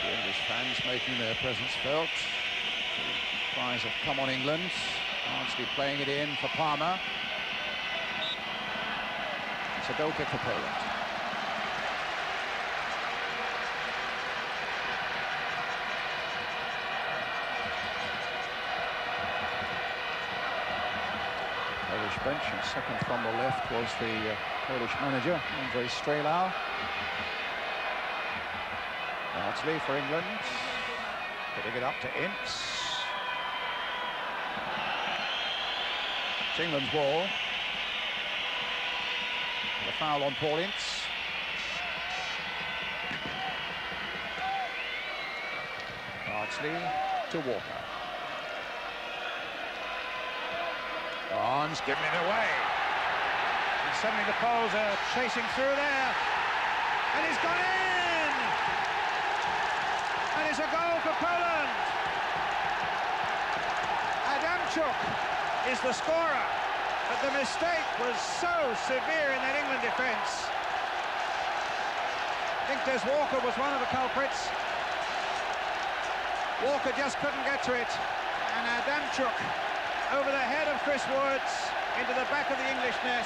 Speaker 6: The English fans making their presence felt. The cries of "Come on, England." Barnsley playing it in for Palmer. It's a goal kick for Poland. Polish bench, and second from the left was the Polish manager, Andrzej Strelau. Barnsley for England, getting it up to Ince. It's England's ball. The foul on Paul Ince. Barnsley to Walker. Barnes giving it away. And suddenly the Poles are chasing through there. And he's gone in! And it's a goal for Poland. Adamczuk is the scorer. But the mistake was so severe in that England defence. I think Des Walker was one of the culprits. Walker just couldn't get to it. And Adamczuk over the head of Chris Woods into the back of the English net,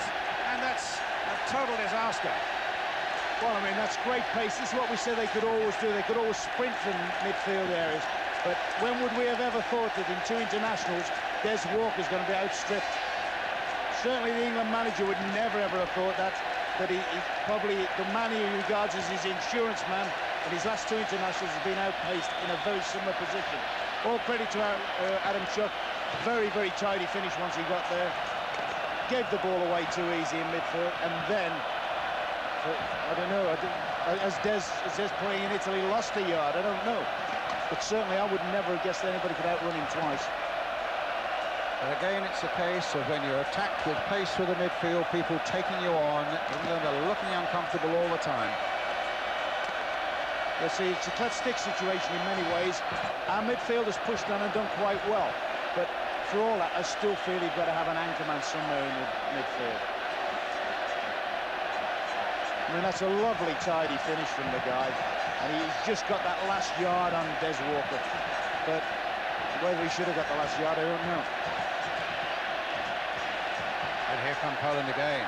Speaker 6: and that's a total disaster.
Speaker 7: Well, I mean, that's great pace. This is what we said they could always do. They could always sprint from midfield areas. But when would we have ever thought that in two internationals, Des Walker's going to be outstripped? Certainly the England manager would never ever have thought that he probably, the man he regards as his insurance man in his last two internationals has been outpaced in a very similar position. All credit to Adamczuk. Very, very tidy finish once he got there. Gave the ball away too easy in midfield, and then, I don't know, as Des playing in Italy lost a yard, I don't know. But certainly I would never have guessed that anybody could outrun him twice.
Speaker 6: And again, it's a case of when you're attacked with pace through the midfield, people taking you on. England are looking uncomfortable all the time.
Speaker 7: You see, it's a clutch stick situation in many ways. Our midfield has pushed on and done quite well. But for all that, I still feel you've got to have an anchorman somewhere in the midfield. I mean, that's a lovely, tidy finish from the guy. And he's just got that last yard on Des Walker. But whether he should have got the last yard, I don't know.
Speaker 6: And here come Poland again.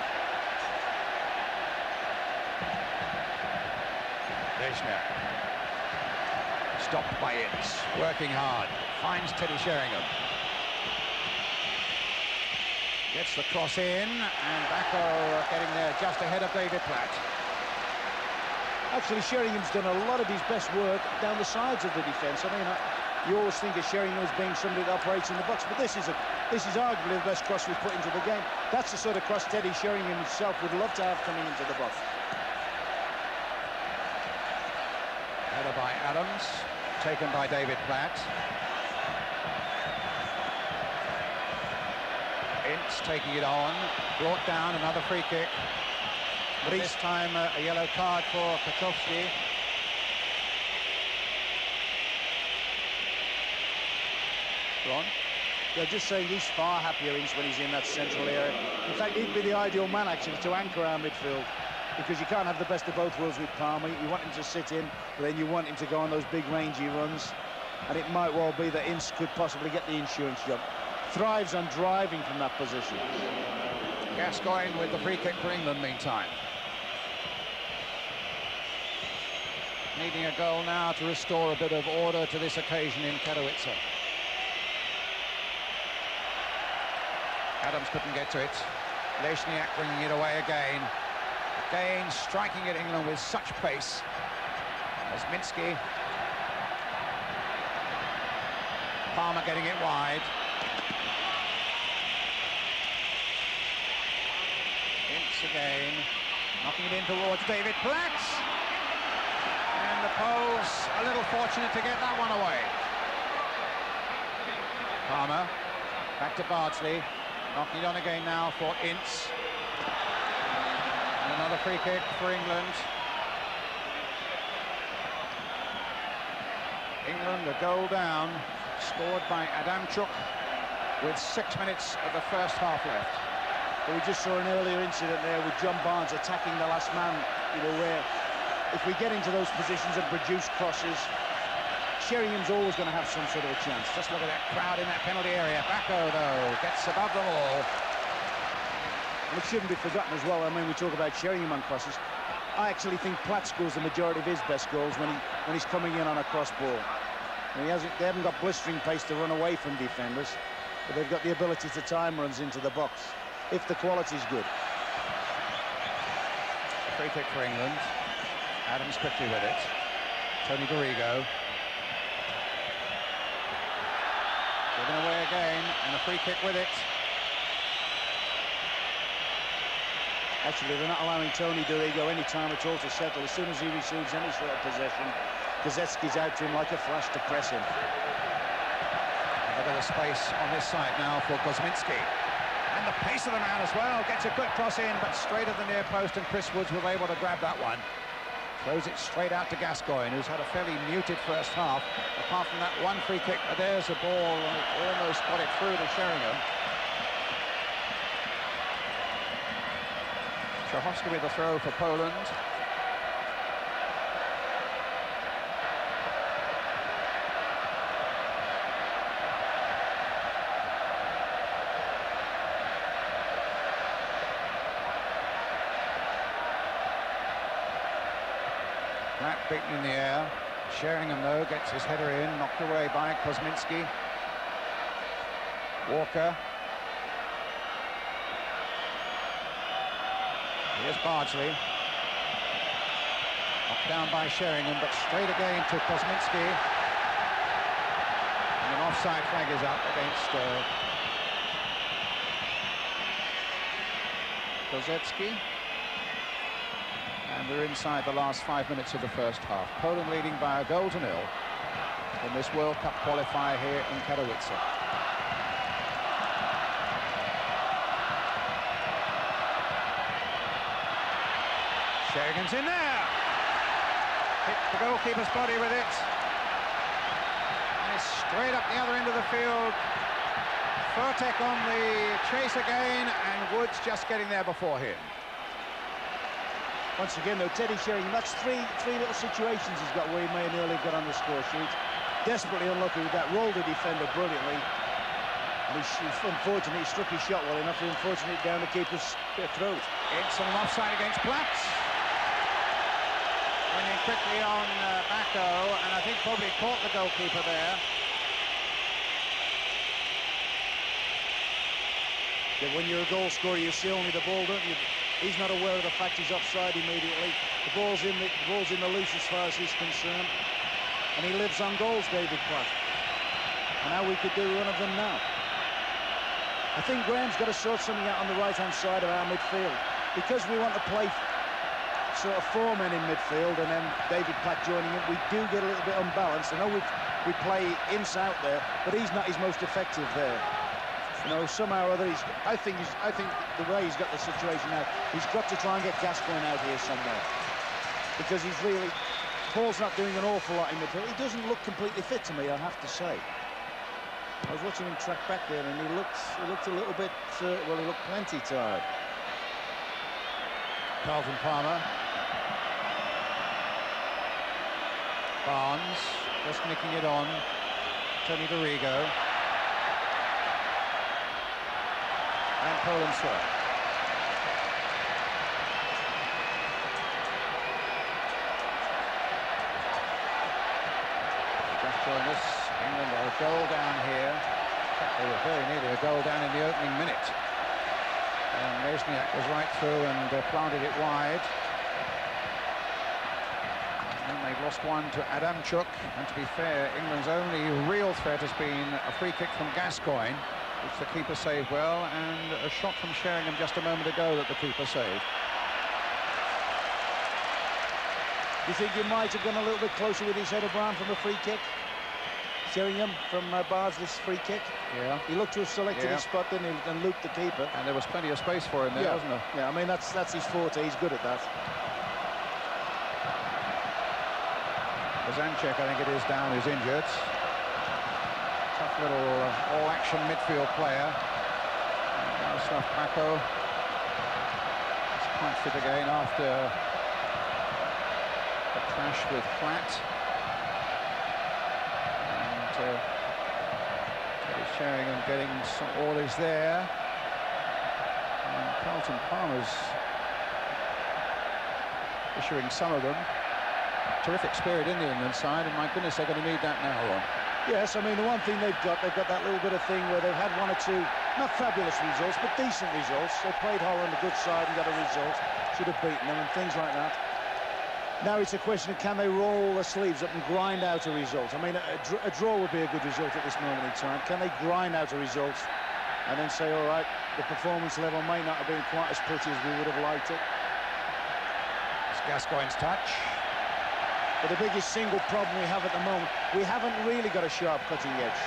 Speaker 6: Leśniak. Stopped by Ince, working hard. Finds Teddy Sheringham. Gets the cross in, and Bacco getting there just ahead of David Platt.
Speaker 7: Actually, Sheringham's done a lot of his best work down the sides of the defence. I mean, you always think of Sheringham as being somebody that operates in the box, but this is arguably the best cross we've put into the game. That's the sort of cross Teddy Sheringham himself would love to have coming into the box.
Speaker 6: Header by Adams, taken by David Platt. Ince taking it on, brought down, another free kick. But this time a yellow card for Kwiatkowski. Ron?
Speaker 7: Yeah, just saying he's far happier when he's in that central area. In fact, he'd be the ideal man, actually, to anchor our midfield, because you can't have the best of both worlds with Palmer. You want him to sit in, but then you want him to go on those big rangy runs. And it might well be that Ince could possibly get the insurance job. Thrives on driving from that position.
Speaker 6: Gascoigne with the free kick for England meantime. Needing a goal now to restore a bit of order to this occasion in Katowice. Adams couldn't get to it. Leśniak bringing it away again. Again striking at England with such pace. As Minsky. Palmer getting it wide. Ince again, knocking it in towards David Platt. And the Poles a little fortunate to get that one away. Palmer, back to Bardsley, knocking it on again now for Ince. And another free kick for England. England a goal down, scored by Adamczuk. with 6 minutes of the first half left.
Speaker 7: But we just saw an earlier incident there with John Barnes attacking the last man, you know, where if we get into those positions and produce crosses, Sheringham's always going to have some sort of a chance.
Speaker 6: Just look at that crowd in that penalty area. Bacco, though, gets above them all.
Speaker 7: And it shouldn't be forgotten as well. I mean, we talk about Sheringham on crosses. I actually think Platt scores the majority of his best goals when he's coming in on a cross ball. And they haven't got blistering pace to run away from defenders, but they've got the ability to time runs into the box, if the quality's good.
Speaker 6: Free kick for England. Adams quickly with it. Tony Garrigo. Given away again, and a free kick with it.
Speaker 7: Actually, they're not allowing Tony Garrigo any time at all to settle. As soon as he receives any sort of possession, Kozetski's out to him like a flash to press him.
Speaker 6: And look at the space on this side now for Kosminski. And the pace of the man as well. Gets a good cross in, but straight at the near post, and Chris Woods was able to grab that one. Throws it straight out to Gascoigne, who's had a fairly muted first half. Apart from that one free kick, there's a ball, almost got it through to Sheringham. Chachowski with the throw for Poland. Black beaten in the air. Sheringham, though, gets his header in, knocked away by Kosminski. Walker. Here's Bardsley. Knocked down by Sheringham, but straight again to Kosminski. And an offside flag is up against Kozetski. And we're inside the last 5 minutes of the first half. Poland leading by a goal to 0 in this World Cup qualifier here in Katowice. Sheringham's in there. Hit the goalkeeper's body with it. And it's straight up the other end of the field. Furtek on the chase again, and Woods just getting there before him.
Speaker 7: Once again, though, Teddy Sheringham, that's three little situations he's got where he may nearly have got on the score sheet. Desperately unlucky with that, rolled the defender brilliantly. And unfortunately, he struck his shot well enough to unfortunately down the keeper's throat.
Speaker 6: It's an offside against Platt. Winning quickly on Bacco, and I think probably caught the goalkeeper there.
Speaker 7: Yeah, when you're a goal scorer, you see only the ball, don't you? He's not aware of the fact he's offside immediately. The ball's in the loose as far as he's concerned. And he lives on goals, David Platt. And how we could do one of them now. I think Graham's got to sort something out on the right-hand side of our midfield. Because we want to play sort of 4 men in midfield and then David Platt joining in, we do get a little bit unbalanced. I know we play ins-out there, but he's not his most effective there. You know, somehow or other, I think the way he's got the situation now, he's got to try and get Gascoigne out here somewhere. Because Paul's not doing an awful lot in midfield. He doesn't look completely fit to me, I have to say. I was watching him track back there, and he looked a little bit, well, he looked plenty tired.
Speaker 6: Carlton Palmer. Barnes, just nicking it on. Tony Garrigo. And Poland throw. Just join us. England are a goal down here. They were very nearly a goal down in the opening minute. And Rezniak was right through and planted it wide. And they've lost one to Adamchuk. And to be fair, England's only real threat has been a free kick from Gascoigne, which the keeper saved well, and a shot from Sheringham just a moment ago that the keeper saved.
Speaker 7: Do you think he might have gone a little bit closer with his header, Brown, from a free kick? Sheringham from Bardsley's free kick.
Speaker 6: Yeah.
Speaker 7: He looked to have selected his spot, didn't he, and looped the keeper.
Speaker 6: And there was plenty of space for him there, wasn't there?
Speaker 7: Yeah, I mean, that's his forte. He's good at that.
Speaker 6: Zanchek, I think it is, down, is injured. Tough little all-action midfield player. Jaroslav Paco is quite fit again after a crash with Flat. And Teddy Sheringham getting some orders there. And Carlton Palmer's issuing some of them. Terrific spirit in the England side, and my goodness, they're going to need that now, Ron.
Speaker 7: Yes, I mean, the one thing they've got that little bit of thing where they've had one or two, not fabulous results, but decent results. They played Holland a good side and got a result. Should have beaten them and things like that. Now it's a question of can they roll their sleeves up and grind out a result. I mean, a draw would be a good result at this moment in time. Can they grind out a result and then say, all right, the performance level may not have been quite as pretty as we would have liked it.
Speaker 6: It's Gascoigne's touch.
Speaker 7: But the biggest single problem we have at the moment, we haven't really got a sharp cutting edge.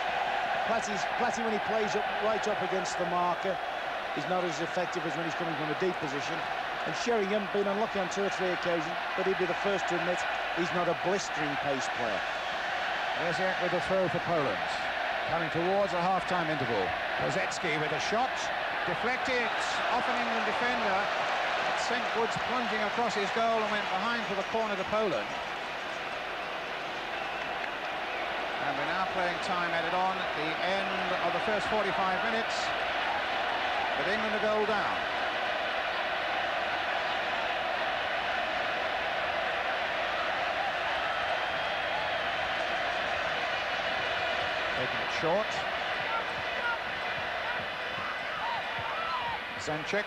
Speaker 7: Platty, when he plays right up against the marker, is not as effective as when he's coming from a deep position. And Sheringham, been unlucky on 2 or 3 occasions, but he'd be the first to admit he's not a blistering pace player.
Speaker 6: Leziak with a throw for Poland. Coming towards a half-time interval. Rosecki with a shot. Deflected off an England defender. It sent Woods plunging across his goal and went behind for the corner to Poland. And we're now playing time added on at the end of the first 45 minutes, with England a goal down. Taking it short. Zanchek.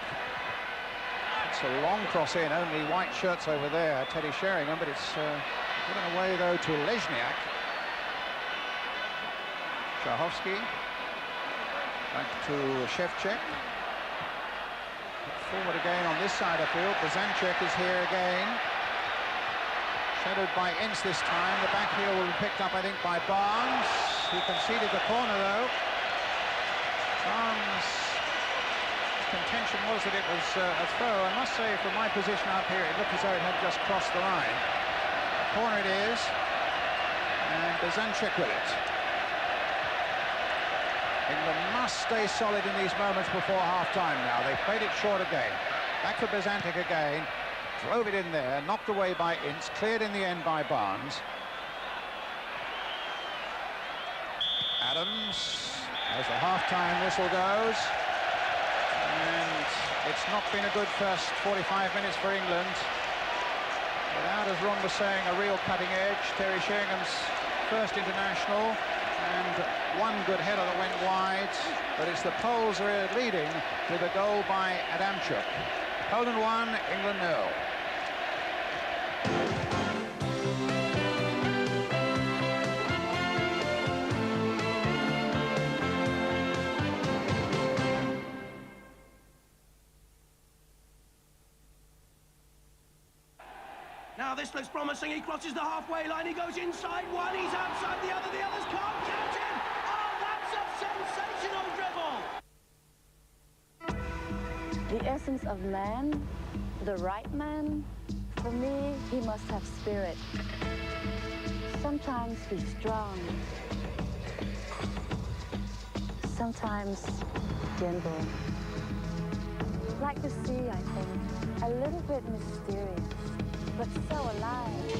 Speaker 6: It's a long cross in, only white shirts over there, Teddy Sheringham, but it's given away though to Lesniak. Shahovsky, back to Shevchek. Forward again on this side of the field. Zanchek is here again. Shadowed by Ince this time. The back heel will be picked up, I think, by Barnes. He conceded the corner, though. Barnes' contention was that it was a throw. I must say, from my position up here, it looked as though it had just crossed the line. Corner it is. And Zanchek with it. England must stay solid in these moments before half-time now. They played it short again. Back for Bezantic again. Drove it in there, knocked away by Ince, cleared in the end by Barnes. Adams, as the half-time whistle goes. And it's not been a good first 45 minutes for England. Without, as Ron was saying, a real cutting edge. Terry Sheringham's first international. And one good header that went wide, but it's the Poles who are leading with a goal by Adamchuk. Poland 1, England 0.
Speaker 8: Now this looks promising. He crosses the halfway line. He goes inside one. He's outside the other. The others can't catch him. Oh, that's a sensational dribble.
Speaker 9: The essence of man, the right man, for me, he must have spirit. Sometimes he's strong. Sometimes gentle. Like the sea, I think. A little bit mysterious. But so alive,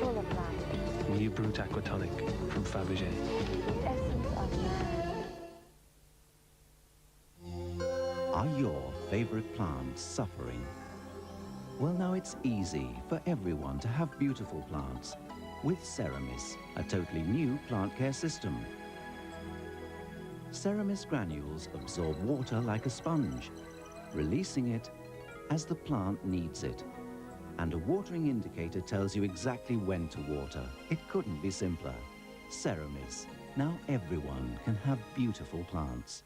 Speaker 9: full of life.
Speaker 10: New Brut Aquatonic from Fabergé.
Speaker 9: The essence of man.
Speaker 11: Are your favorite plants suffering? Well, now it's easy for everyone to have beautiful plants with Ceramis, a totally new plant care system. Ceramis granules absorb water like a sponge, releasing it as the plant needs it. And a watering indicator tells you exactly when to water. It couldn't be simpler. Ceramis. Now everyone can have beautiful plants.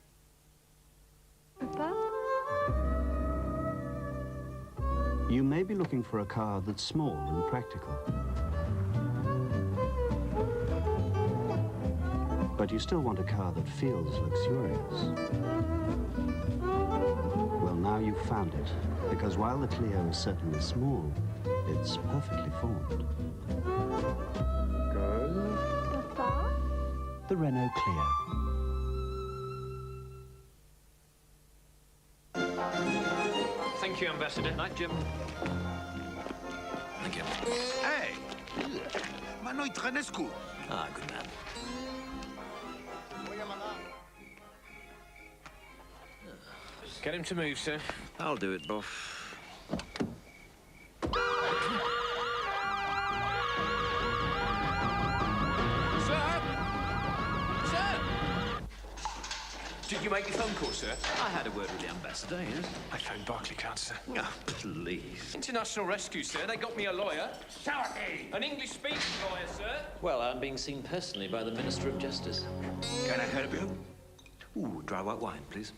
Speaker 12: You may be looking for a car that's small and practical. But you still want a car that feels luxurious. Well, now you've found it. Because while the Clio is certainly small, it's perfectly formed.
Speaker 9: Papa?
Speaker 11: the Renault Clio.
Speaker 10: Thank you, Ambassador. Night, Jim.
Speaker 13: Thank you. Hey! Mano Itranescu.
Speaker 10: Ah, good man. Get him to move, sir.
Speaker 13: I'll do it, Boff.
Speaker 10: Did you make your phone call, sir?
Speaker 13: I had a word with the ambassador, yes?
Speaker 10: I phoned Barclaycard, sir.
Speaker 13: Oh, please.
Speaker 10: International Rescue, sir. They got me a lawyer. An English-speaking lawyer, sir.
Speaker 14: Well, I'm being seen personally by the Minister of Justice.
Speaker 13: Can I help you?
Speaker 14: Ooh, dry white wine, please.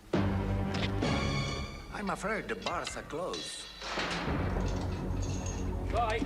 Speaker 13: I'm afraid the bars are closed.
Speaker 10: Bye.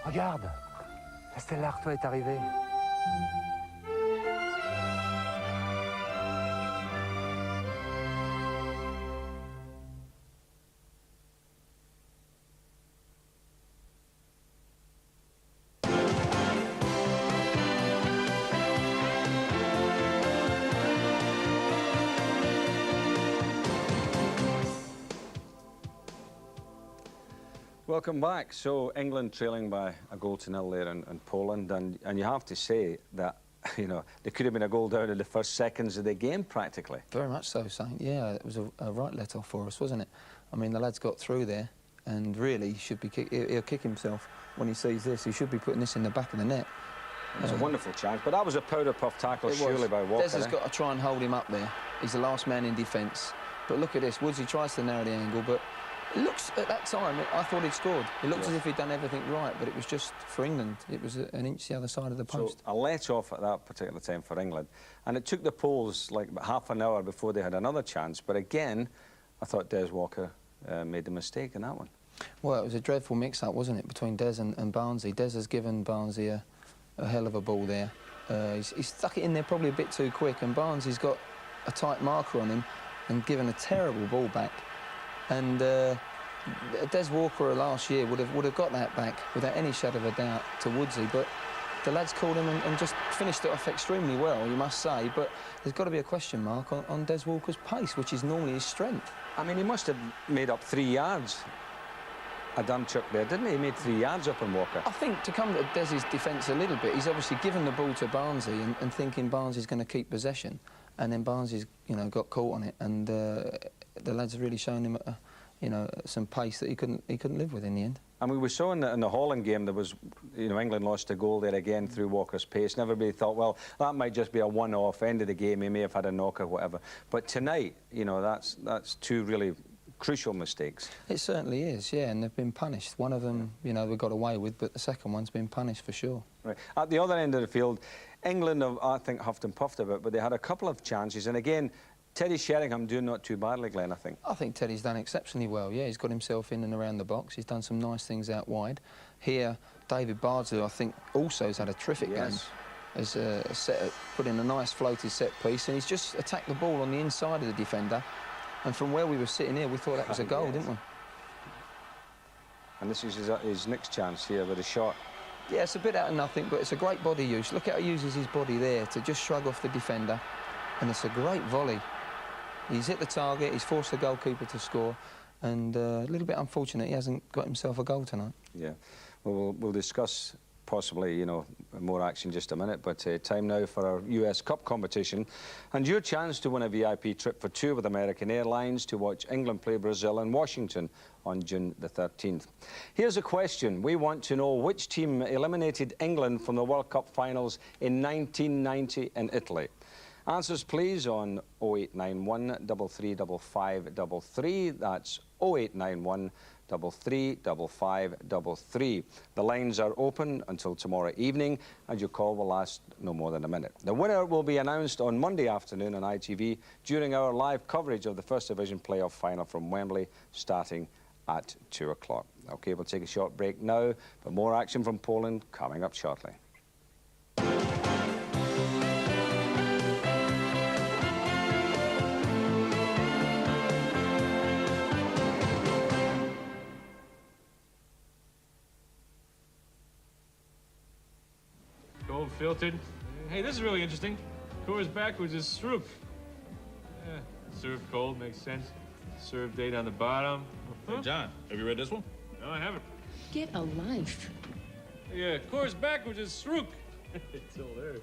Speaker 15: Regarde, la Stella Artois est arrivée.
Speaker 1: Welcome back. So England trailing by a goal to nil there in Poland, and you have to say that, you know, there could have been a goal down in the first seconds of the game practically.
Speaker 5: Very much so, Saint. Yeah, it was a right let-off for us, wasn't it? I mean, the lad's got through there, and really should be he'll kick himself when he sees this. He should be putting this in the back of the net.
Speaker 1: It was a wonderful chance, but that was a powder puff tackle surely by Walker.
Speaker 5: Des has got to try and hold him up there. He's the last man in defence. But look at this. Woodsy tries to narrow the angle, but it looks, at that time, I thought he'd scored. It looked as if he'd done everything right, but it was just for England. It was an inch the other side of the post.
Speaker 1: So a let-off at that particular time for England. And it took the Poles like about half an hour before they had another chance. But again, I thought Des Walker made the mistake in that one.
Speaker 5: Well, it was a dreadful mix-up, wasn't it, between Des and Barnsley. Des has given Barnsley a hell of a ball there. He's stuck it in there probably a bit too quick, and Barnsley's got a tight marker on him and given a terrible ball back. And Des Walker last year would have got that back without any shadow of a doubt to Woodsy, but the lads called him and just finished it off extremely well, you must say. But there's got to be a question mark on Des Walker's pace, which is normally his strength.
Speaker 1: I mean, he must have made up 3 yards. A damn chuck there, didn't he? He made 3 yards up on Walker.
Speaker 5: I think to come to Des's defence a little bit, he's obviously given the ball to Barnsley and thinking Barnsley's going to keep possession, and then Barnsley's, you know, got caught on it, and the lads have really shown him, you know, some pace that he couldn't live with in the end.
Speaker 1: I mean, we saw in the Holland game there was, you know, England lost a goal there again through Walker's pace, and everybody thought, well, that might just be a one-off, end of the game, he may have had a knock or whatever. But tonight, you know, that's two really crucial mistakes.
Speaker 5: It certainly is, yeah, and they've been punished. One of them, you know, we got away with, but the second one's been punished for sure.
Speaker 1: Right. At the other end of the field, England have, I think, huffed and puffed a bit, but they had a couple of chances, and again, Teddy Sheringham doing not too badly, Glenn, I think. I
Speaker 5: think Teddy's done exceptionally well, yeah. He's got himself in and around the box. He's done some nice things out wide. Here, David Bardsley, I think, also has had a terrific game. Has put in a nice floated set piece, and he's just attacked the ball on the inside of the defender. And from where we were sitting here, we thought that was a goal, didn't we?
Speaker 1: And this is his next chance here with a shot.
Speaker 5: Yeah, it's a bit out of nothing, but it's a great body use. Look how he uses his body there to just shrug off the defender. And it's a great volley. He's hit the target, he's forced the goalkeeper to score, and a little bit unfortunate he hasn't got himself a goal tonight.
Speaker 1: Yeah. Well, we'll discuss possibly, you know, more action in just a minute, but time now for our US Cup competition and your chance to win a VIP trip for two with American Airlines to watch England play Brazil in Washington on June the 13th. Here's a question. We want to know which team eliminated England from the World Cup finals in 1990 in Italy. Answers, please, on 0891 335533. That's 0891 335533. The lines are open until tomorrow evening, and your call will last no more than a minute. The winner will be announced on Monday afternoon on ITV during our live coverage of the First Division playoff final from Wembley, starting at 2 o'clock. OK, we'll take a short break now, but more action from Poland coming up shortly.
Speaker 16: Gold filtered. Hey, this is really interesting. Coors backwards is Sroop. Yeah, served cold makes sense. Serve date on the bottom.
Speaker 17: Huh? Hey, John, have you read this one?
Speaker 16: No, I haven't.
Speaker 18: Get a life.
Speaker 16: Yeah, Coors backwards is Sroop. It's still there.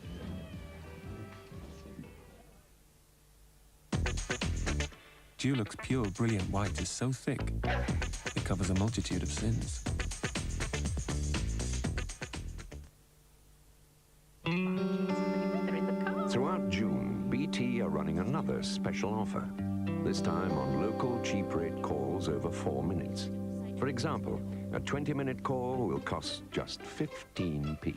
Speaker 19: Dulux Pure Brilliant White is so thick, it covers a multitude of sins.
Speaker 20: Throughout June, BT are running another special offer. This time on local cheap rate calls over 4 minutes. For example, a 20-minute call will cost just 15p.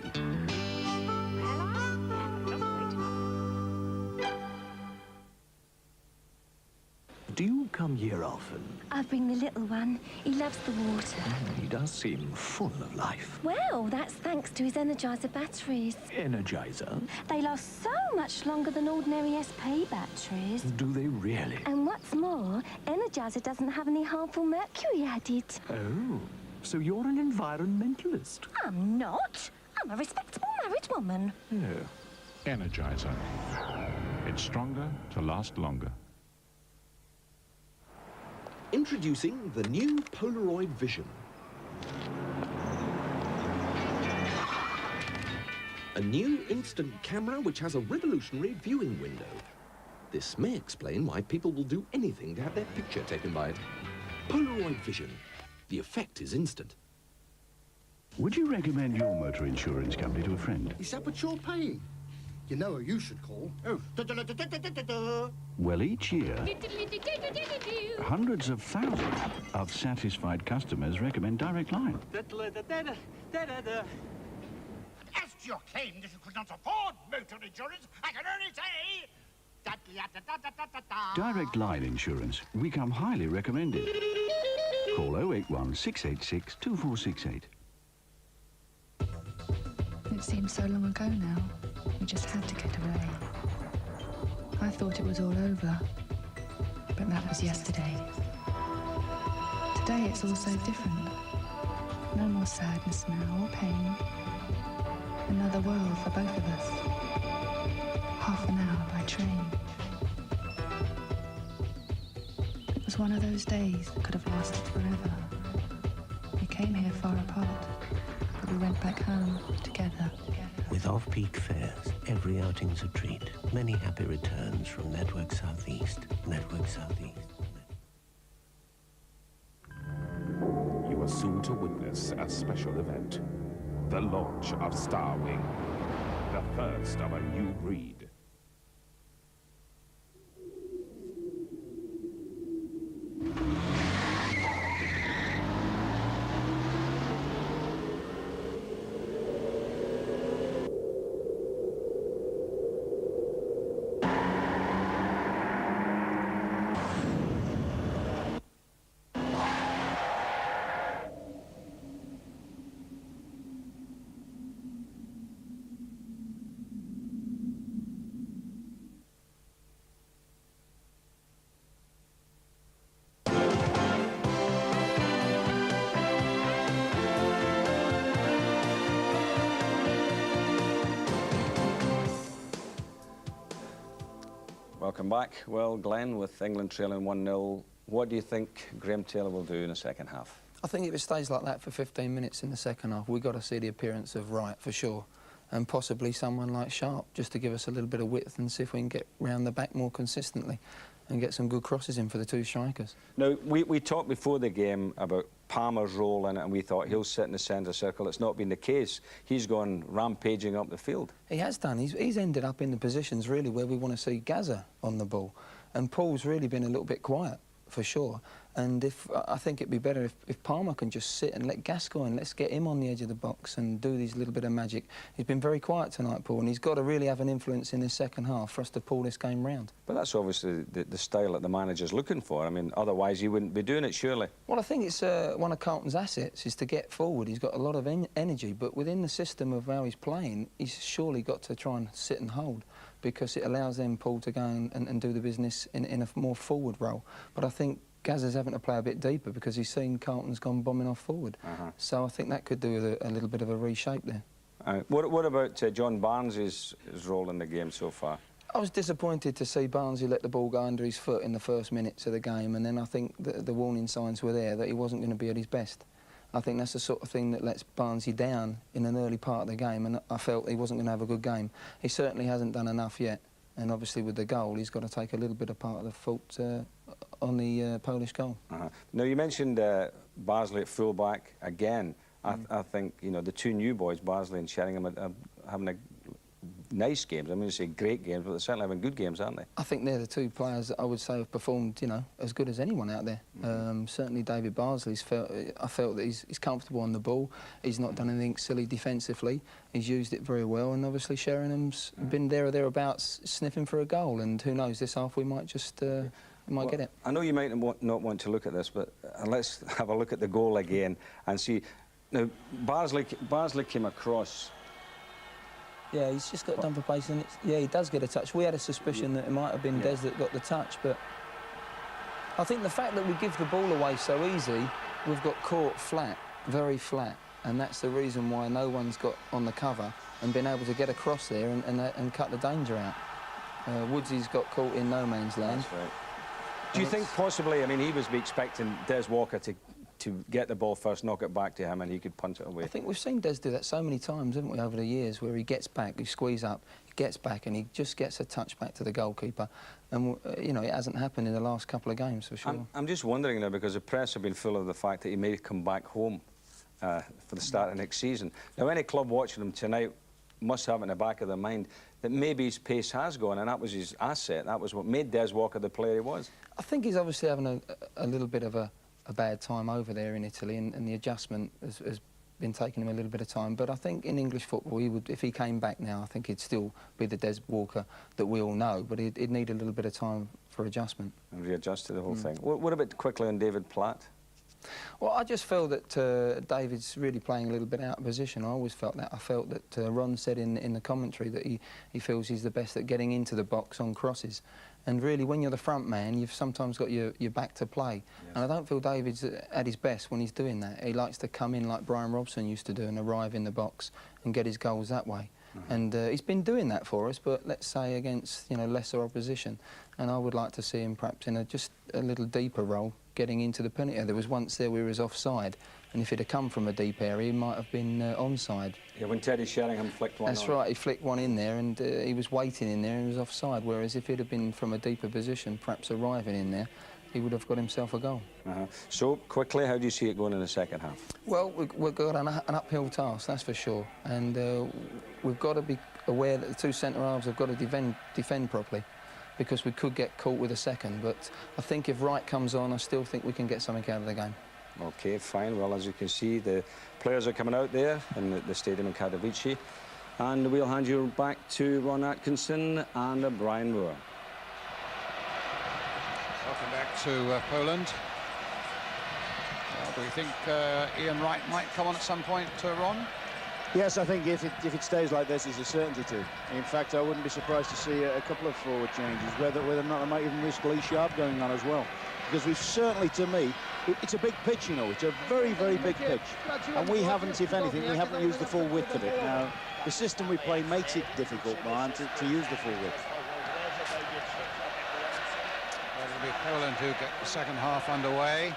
Speaker 21: Do you come here often?
Speaker 22: I bring the little one. He loves the water.
Speaker 21: He does seem full of life.
Speaker 22: Well, that's thanks to his Energizer batteries.
Speaker 21: Energizer?
Speaker 22: They last so much longer than ordinary SP batteries.
Speaker 21: Do they really?
Speaker 22: And what's more, Energizer doesn't have any harmful mercury added.
Speaker 21: Oh, so you're an environmentalist?
Speaker 22: I'm not. I'm a respectable married woman.
Speaker 21: Yeah.
Speaker 23: Energizer. It's stronger to last longer.
Speaker 24: Introducing the new Polaroid Vision. A new instant camera which has a revolutionary viewing window. This may explain why people will do anything to have their picture taken by it. Polaroid Vision. The effect is instant.
Speaker 12: Would you recommend your motor insurance company to a friend?
Speaker 25: Is that what you're paying? You know who you should call. Oh.
Speaker 12: Well, each year, hundreds of thousands of satisfied customers recommend Direct Line.
Speaker 25: As to your claim that you could not afford motor insurance, I can only say...
Speaker 12: Direct Line Insurance. We come highly recommended. Call 081 686 2468.
Speaker 26: It seems so long ago now. We just had to get away. I thought it was all over, but that was yesterday. Today it's all so different. No more sadness now, or pain. Another world for both of us. Half an hour by train. It was one of those days that could have lasted forever. We came here far apart, but we went back home together.
Speaker 27: With off-peak fares, every outing's a treat. Many happy returns from Network Southeast. Network Southeast.
Speaker 23: You are soon to witness a special event. The launch of Starwing. The first of a new breed.
Speaker 1: Welcome back. Well, Glenn, with England trailing 1-0, what do you think Graham Taylor will do in the second half?
Speaker 5: I think if it stays like that for 15 minutes in the second half, we've got to see the appearance of Wright for sure, and possibly someone like Sharp, just to give us a little bit of width and see if we can get round the back more consistently and get some good crosses in for the two strikers.
Speaker 1: Now, we talked before the game about Palmer's role in it, and we thought he'll sit in the centre circle. It's not been the case. He's gone rampaging up the field.
Speaker 5: He has done. He's ended up in the positions, really, where we want to see Gaza on the ball. And Paul's really been a little bit quiet, for sure. And I think it'd be better if Palmer can just sit and let Gascoigne, let's get him on the edge of the box and do these little bit of magic. He's been very quiet tonight, Paul, and he's got to really have an influence in this second half for us to pull this game round.
Speaker 1: But that's obviously the style that the manager's looking for. I mean, otherwise he wouldn't be doing it, surely.
Speaker 5: Well, I think it's one of Carlton's assets is to get forward. He's got a lot of energy, but within the system of how he's playing, he's surely got to try and sit and hold, because it allows them, Paul, to go and do the business in a more forward role. But I think Gaza's having to play a bit deeper because he's seen Carlton's gone bombing off forward. So I think that could do with a little bit of a reshape there.
Speaker 1: What about John Barnes' role in the game so far?
Speaker 5: I was disappointed to see Barnsley let the ball go under his foot in the first minutes of the game, and then I think the warning signs were there that he wasn't going to be at his best. I think that's the sort of thing that lets Barnsley down in an early part of the game, and I felt he wasn't going to have a good game. He certainly hasn't done enough yet, and obviously with the goal, he's got to take a little bit of part of the fault on the Polish goal.
Speaker 1: Now, you mentioned Barnsley at full-back again. I think, you know, the two new boys, Barnsley and Sheringham, are having nice games. I mean, I say great games, but they're certainly having good games, aren't they? I
Speaker 5: think they're the two players that I would say have performed, you know, as good as anyone out there. Certainly David Barnsley's I felt that he's comfortable on the ball. He's not done anything silly defensively. He's used it very well, and obviously Sheringham's been there or thereabouts sniffing for a goal, and who knows, this half we might just... might get it.
Speaker 1: I know you might not want to look at this, but let's have a look at the goal again and see. Now, Barnsley came across.
Speaker 5: Yeah, he's just got done for pace, and yeah, he does get a touch. We had a suspicion that it might have been Des that got the touch, but I think the fact that we give the ball away so easy, we've got caught flat, very flat, and that's the reason why no one's got on the cover and been able to get across there and cut the danger out. Woodsy's got caught in no man's land.
Speaker 1: That's right. Do you think possibly, I mean, he was expecting Des Walker to get the ball first, knock it back to him, and he could punt it away?
Speaker 5: I think we've seen Des do that so many times, haven't we, over the years, where he gets back, he squeezes up, he gets back, and he just gets a touch back to the goalkeeper. And, you know, it hasn't happened in the last couple of games, for sure.
Speaker 1: I'm just wondering now, because the press have been full of the fact that he may come back home for the start of next season. Now, any club watching him tonight must have in the back of their mind that maybe his pace has gone, and that was his asset. That was what made Des Walker the player he was.
Speaker 5: I think he's obviously having a little bit of a bad time over there in Italy, and the adjustment has been taking him a little bit of time. But I think in English football, he would, if he came back now, I think he'd still be the Des Walker that we all know, but he'd need a little bit of time for adjustment.
Speaker 1: And readjust to the whole thing. What about quickly on David Platt?
Speaker 5: Well, I just feel that David's really playing a little bit out of position. I always felt that. I felt that Ron said in the commentary that he feels he's the best at getting into the box on crosses. And really, when you're the front man, you've sometimes got your back to play. Yes. And I don't feel David's at his best when he's doing that. He likes to come in like Brian Robson used to do and arrive in the box and get his goals that way. And he's been doing that for us, but let's say against, you know, lesser opposition. And I would like to see him perhaps in just a little deeper role, getting into the penalty area. There was once there where he was offside, and if it had come from a deep area, he might have been onside.
Speaker 1: Yeah, when Teddy Sheringham flicked one
Speaker 5: That's right, he flicked one in there, and he was waiting in there and he was offside, whereas if it had been from a deeper position, perhaps arriving in there, he would have got himself a goal.
Speaker 1: So, quickly, how do you see it going in the second half?
Speaker 5: Well, we've got an uphill task, that's for sure, and we've got to be aware that the two centre-halves have got to defend properly, because we could get caught with a second, but I think if Wright comes on, I still think we can get something out of the game.
Speaker 1: OK, fine. Well, as you can see, the players are coming out there in the stadium in Katowice, and we'll hand you back to Ron Atkinson and Brian Moore.
Speaker 2: Welcome back to Poland. Do you think Ian Wright might come on at some point, Ron?
Speaker 3: Yes, I think if it stays like this, it's a certainty to. In fact, I wouldn't be surprised to see a couple of forward changes, whether or not I might even risk Lee Sharp going on as well. Because we've certainly, to me, it's a big pitch, you know, it's a very, very big pitch. And we haven't, if anything, we haven't used the full width of it. Now, the system we play makes it difficult, Brian, to use the full width.
Speaker 2: Well, it'll be Poland who get the second half underway.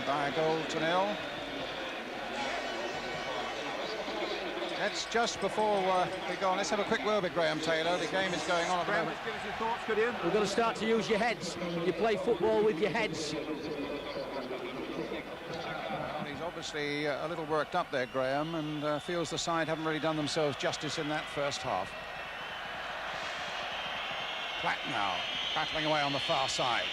Speaker 2: by a goal to 0. It's just before we go on. Let's have a quick word with Graham Taylor. The game is going on at the moment.
Speaker 4: Just give us your thoughts, could you? We've got to start to use your heads. You play football with your heads.
Speaker 2: Well, he's obviously a little worked up there, Graham, and feels the side haven't really done themselves justice in that first half. Platt now battling away on the far side,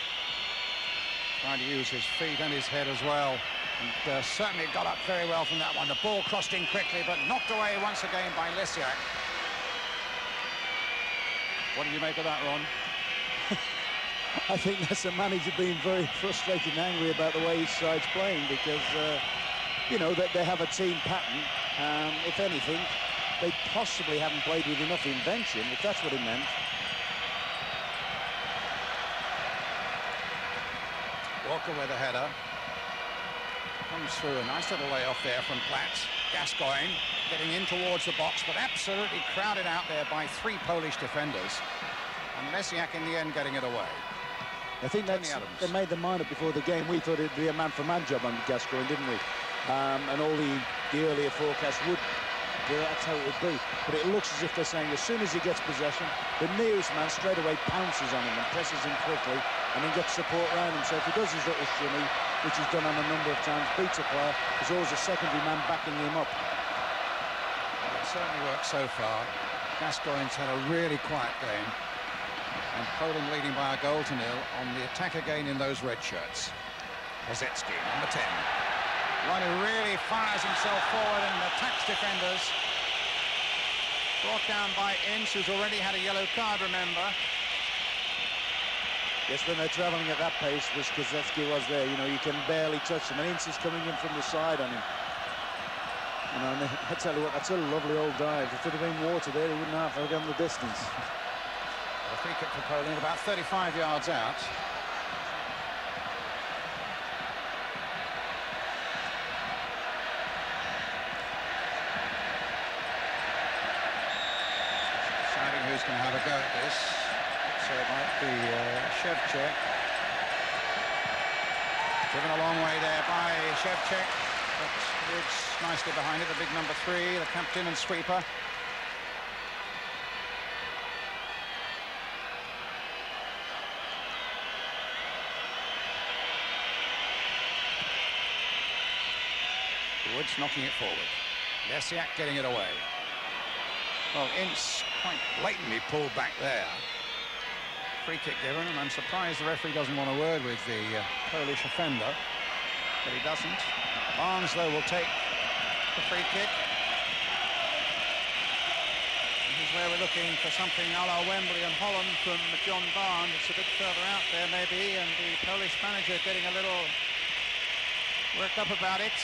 Speaker 2: trying to use his feet and his head as well, and certainly got up very well from that one. The ball crossed in quickly, but knocked away once again by Lesiak. What do you make of that, Ron?
Speaker 3: I think that's the manager being very frustrated and angry about the way his side's playing, because you know that they have a team pattern. If anything, they possibly haven't played with enough invention, if that's what it meant.
Speaker 2: Walker with a header. Comes through a nice little layoff there from Platt. Gascoigne getting in towards the box, but absolutely crowded out there by 3 Polish defenders. And Lesiak in the end getting it away.
Speaker 3: I think they made their mind up before the game. We thought it'd be a man-for-man job under Gascoigne, didn't we? And all the earlier forecasts would. That's how it would be. But it looks as if they're saying as soon as he gets possession, the nearest man straight away pounces on him and presses him quickly, and then gets support around him. So if he does his little shimmy, which he's done on a number of times, beats a player, there's always a secondary man backing him up.
Speaker 2: It certainly worked so far. Gascoigne's had a really quiet game, and Poland leading by a goal to 0 on the attack again in those red shirts. Rosecki, number 10. One who really fires himself forward and attacks defenders. Brought down by Ince, who's already had a yellow card, remember.
Speaker 3: Yes, when they're travelling at that pace, which Rosecki was there, you know, you can barely touch him. And Ince is coming in from the side on him. You know, and I tell you what, that's a lovely old dive. If it had been water there, he wouldn't have gone the distance.
Speaker 2: A free kick for Poland, about 35 yards out. Who's going to have a go at this? So it might be Shevchuk. Driven a long way there by Shevchuk. But Woods nicely behind it, the big number 3, the captain and sweeper. Woods knocking it forward. Lesiak getting it away. Well, Ince quite blatantly pulled back there. Free kick given, and I'm surprised the referee doesn't want a word with the Polish offender, but he doesn't. Barnes, though, will take the free kick. This is where we're looking for something a la Wembley and Holland from John Barnes. It's a bit further out there, maybe, and the Polish manager getting a little worked up about it.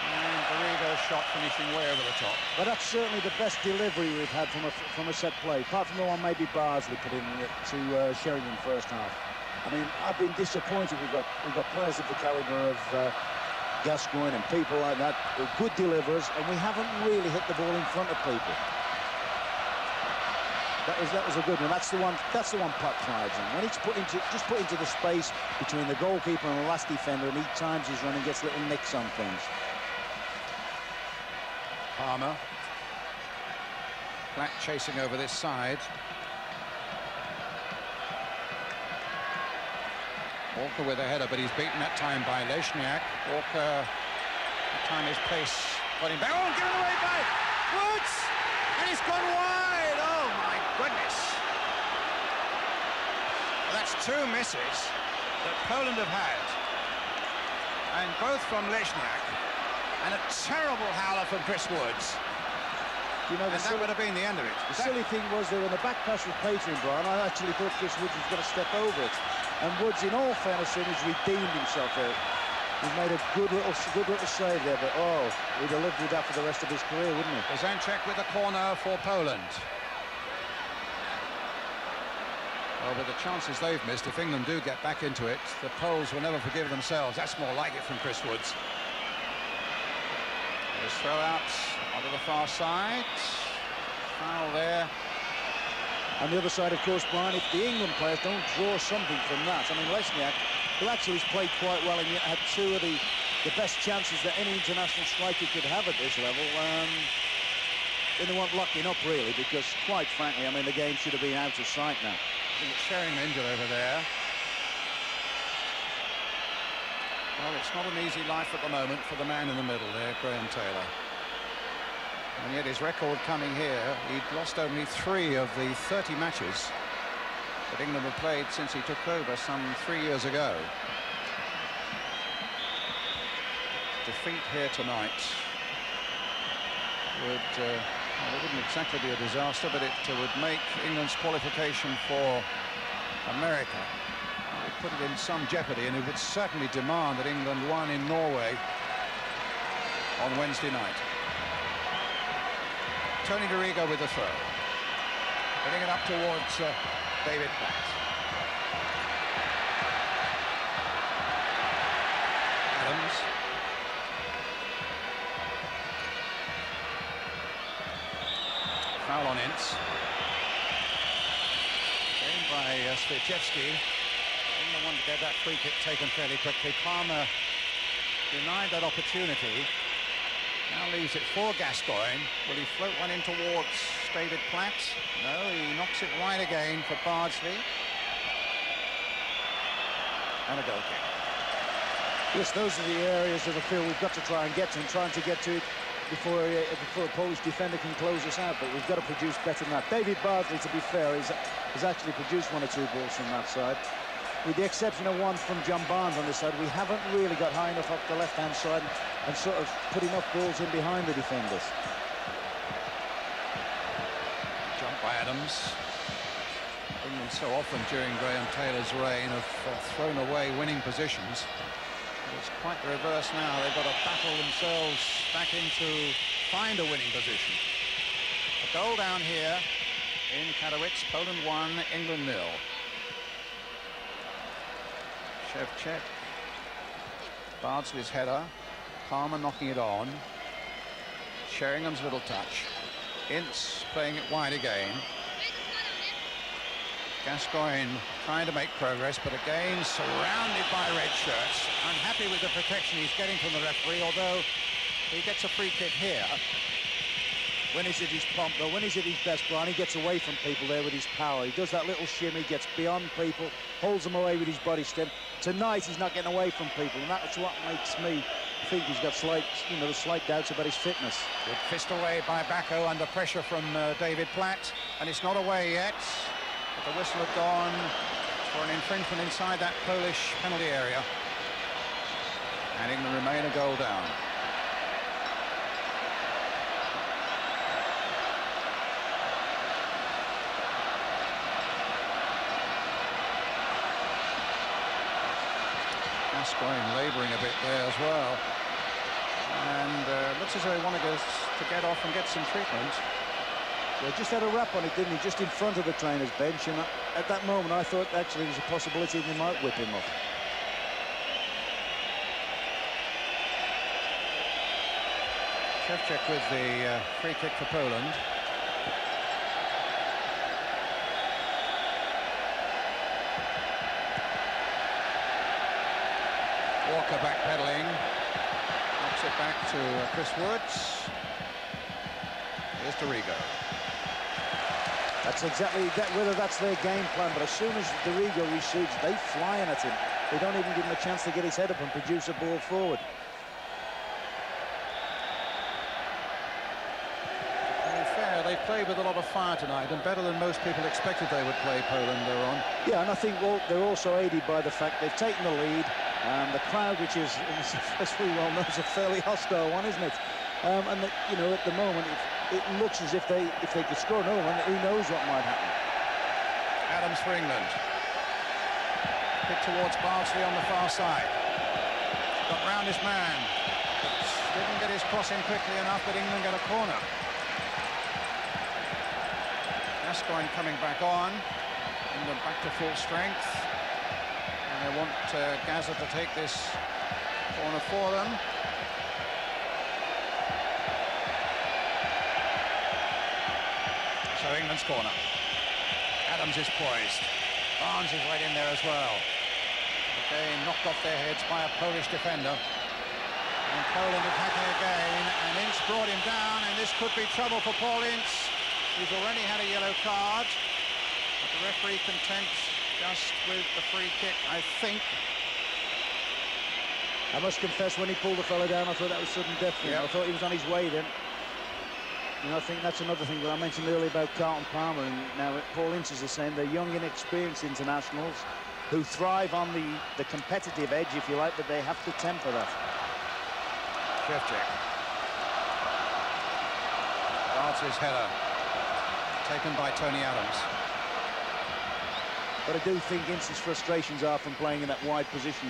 Speaker 2: And Garrigo's shot finishing way over the top.
Speaker 3: But that's certainly the best delivery we've had from a set play, apart from the one maybe Barsley put in to Sheringham first half. I mean, I've been disappointed. We've got players of the calibre of Gascoigne and people like that, good deliverers, and we haven't really hit the ball in front of people. That was a good one. That's the one Puck thrives on. When it's put into the space between the goalkeeper and the last defender, and each time he's running, gets little nicks on things.
Speaker 2: Palmer. Black chasing over this side. Walker with a header, but he's beaten that time by Leshniak. Walker, that time his pace got him back. Oh, given away by Woods! And he's gone wide! Oh, my goodness. That's 2 misses that Poland have had. And both from Leshniak. And a terrible howler from Chris Woods.
Speaker 3: You know,
Speaker 2: that would have been the end of it.
Speaker 3: The silly thing was that when the back pass was Patriot, Brian, I actually thought Chris Woods was going to step over it. And Woods, in all fairness, has redeemed himself there. He's made a good little save there, but oh, he'd have lived with that for the rest of his career, wouldn't he?
Speaker 2: Zanchek with the corner for Poland. Well, with the chances they've missed, if England do get back into it, the Poles will never forgive themselves. That's more like it from Chris Woods. There's throw out onto the far side. Foul there.
Speaker 3: On the other side, of course, Brian, if the England players don't draw something from that, I mean, Leshniak who actually has played quite well and yet had two of the best chances that any international striker could have at this level. Then they weren't locking up, really, because, quite frankly, I mean, the game should have been out of sight now.
Speaker 2: I think it's Sheringham injured over there. Well, it's not an easy life at the moment for the man in the middle there, Graham Taylor. And yet his record coming here, he'd lost only 3 of the 30 matches that England have played since he took over some 3 years ago. Defeat here tonight would, well, it wouldn't exactly be a disaster, but it would make England's qualification for America, it would put it in some jeopardy, and it would certainly demand that England won in Norway on Wednesday night. Tony Dorigo with the throw. Getting it up towards David Platt. Adams. Foul on Ince. Gained by Swieczewski. England wanted to get that free kick taken fairly quickly. Palmer denied that opportunity. Now leaves it for Gascoigne. Will he float one in towards David Platt? No, he knocks it wide again for Bardsley. And a goal kick.
Speaker 3: Yes, those are the areas of the field we've got to try and get to, and trying to get to it before a Polish defender can close us out, but we've got to produce better than that. David Bardsley, to be fair, has actually produced 1 or 2 balls from that side. With the exception of one from John Barnes on this side, we haven't really got high enough up the left-hand side and sort of put enough balls in behind the defenders.
Speaker 2: Jump by Adams. England so often during Graham Taylor's reign have thrown away winning positions. It's quite the reverse now. They've got to battle themselves back in to find a winning position. A goal down here in Katowice. Poland 1, England 0. Shevchenko. Bardsley's header. Palmer knocking it on. Sheringham's little touch. Ince playing it wide again. Gascoigne trying to make progress, but again surrounded by red shirts. Unhappy with the protection he's getting from the referee, although he gets a free kick here.
Speaker 3: When he's at his pomp, though, when he's at his best, Brian, he gets away from people there with his power. He does that little shimmy, gets beyond people, holds them away with his body stem. Tonight, he's not getting away from people, and that's what makes me think he's got slight doubts about his fitness.
Speaker 2: Good fist away by Bacco under pressure from David Platt, and it's not away yet. But the whistle had gone for an infringement inside that Polish penalty area. And England remain a goal down. Gascoigne labouring a bit there as well. And looks as though he wanted to get off and get some treatment.
Speaker 3: Well, just had a rap on it, didn't he? Just in front of the trainer's bench, and at that moment I thought actually there was a possibility they might whip him off.
Speaker 2: Shevchenko with the free kick for Poland. Walker backpedaling, knocks it back to Chris Woods. Here's Dorigo.
Speaker 3: That's exactly that, whether that's their game plan, but as soon as Dorigo receives, they flying at him. They don't even give him a chance to get his head up and produce a ball forward.
Speaker 2: To be fair, they played with a lot of fire tonight, and better than most people expected they would play Poland there on.
Speaker 3: Yeah, and I think they're also aided by the fact they've taken the lead, and the crowd, which is, as we well know, is a fairly hostile one, isn't it? And you know, at the moment, it looks as if they could score another one. Who knows what might happen?
Speaker 2: Adams for England. Hit towards Bardsley on the far side. Got round his man. Didn't get his cross in quickly enough, but England got a corner. Gascoigne coming back on. England back to full strength. And they want Gaza to take this corner for them. So England's corner. Adams is poised. Barnes is right in there as well. The Okay, knocked off their heads by a Polish defender. And Poland attacking again, and Ince brought him down, and this could be trouble for Paul Ince. He's already had a yellow card, but the referee content just with the free kick, I think.
Speaker 3: I must confess, when he pulled the fellow down, I thought that was sudden death. Yep. I thought he was on his way then. And I think that's another thing that I mentioned earlier about Carlton Palmer, and now Paul Ince is the same. They're young, inexperienced internationals who thrive on the competitive edge, if you like, but they have to temper that.
Speaker 2: Shevchik. Barnes' header. Taken by Tony Adams.
Speaker 3: But I do think Ince's frustrations are from playing in that wide position.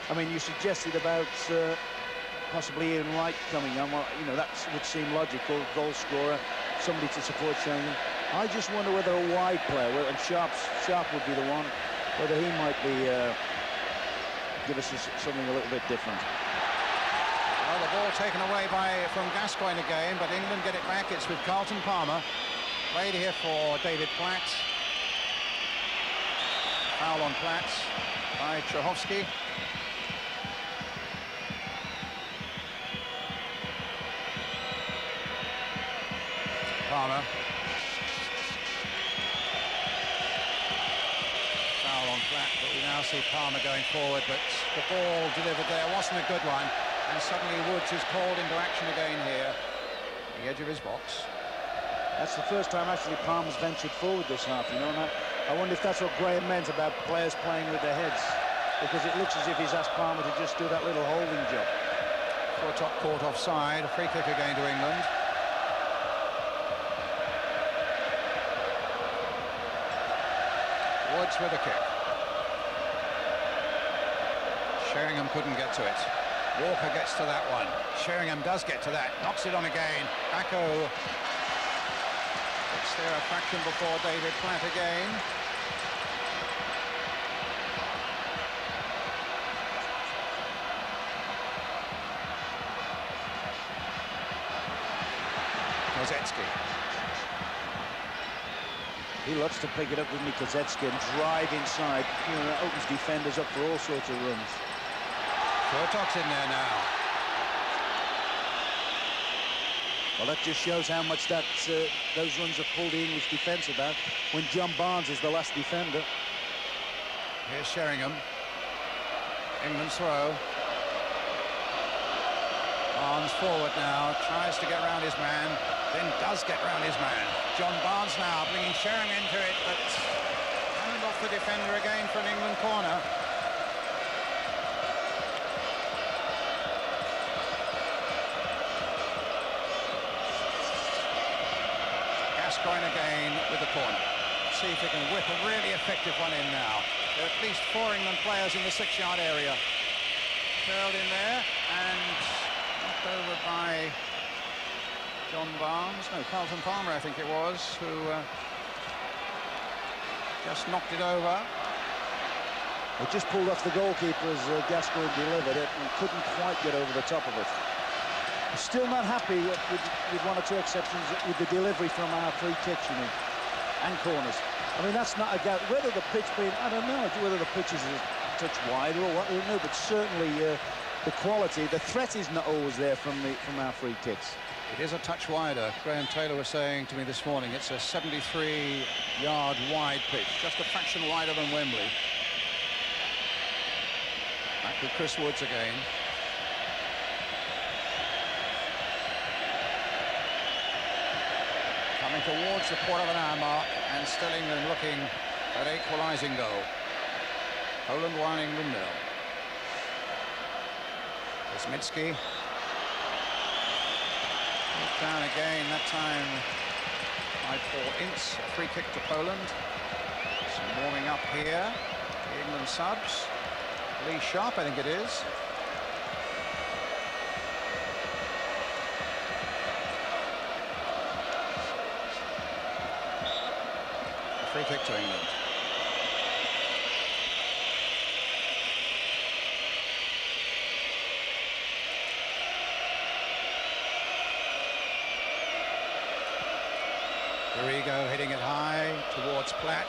Speaker 3: I mean, you suggested about possibly Ian Wright coming on. Well, you know, that would seem logical. Goal scorer, somebody to support Sheringham. I just wonder whether a wide player, and Sharp would be the one, whether he might be give us something a little bit different.
Speaker 2: Well, the ball taken away from Gascoigne again, but England get it back. It's with Carlton Palmer. Played here for David Platt. Foul on Platt by Trzaskowski. Palmer. Foul on Platt, but we now see Palmer going forward, but the ball delivered there wasn't a good one, and suddenly Woods is called into action again here, the edge of his box.
Speaker 3: That's the first time actually Palmer's ventured forward this half, you know, and I wonder if that's what Graham meant about players playing with their heads, because it looks as if he's asked Palmer to just do that little holding job.
Speaker 2: For a top court offside, a free kick again to England. Woods with a kick. Sheringham couldn't get to it. Walker gets to that one. Sheringham does get to that. Knocks it on again. Bacco. It's there a fraction before David Platt again. Kozetski.
Speaker 3: He loves to pick it up, doesn't he, Kozetski, and drive inside. You know, that opens defenders up for all sorts of runs.
Speaker 2: Furtok's in there now.
Speaker 3: Well, that just shows how much that those runs have pulled the English defence about when John Barnes is the last defender.
Speaker 2: Here's Sheringham. England's throw. Barnes forward now, tries to get round his man, then does get round his man. John Barnes now bringing Sheringham into it, but hand off the defender again for an England corner. Gascoigne again with the corner. See if he can whip a really effective one in now. There are at least 4 England players in the 6-yard area. Curled in there and knocked over by John Barnes. No, Carlton Palmer, I think it was, who just knocked it over.
Speaker 3: It just pulled off the goalkeeper as Gascoigne delivered it and couldn't quite get over the top of it. Still not happy with 1 or 2 exceptions with the delivery from our free kicks, you know, and corners. I mean, that's not a doubt. Whether the pitch being, I don't know whether the pitch is a touch wider or what, I don't know, but certainly the quality, the threat is not always there from our free kicks.
Speaker 2: It is a touch wider. Graham Taylor was saying to me this morning, it's a 73-yard wide pitch, just a fraction wider than Wembley. Back with Chris Woods again. Coming towards the quarter-of-an-hour mark, and still England looking at equalising goal. Poland 1, England 0. Kosmicki. Down again, that time by Paul Ince. A free kick to Poland. Some warming up here. The England subs. Lee Sharp, I think it is. A free kick to England. Arrigo hitting it high towards Platt.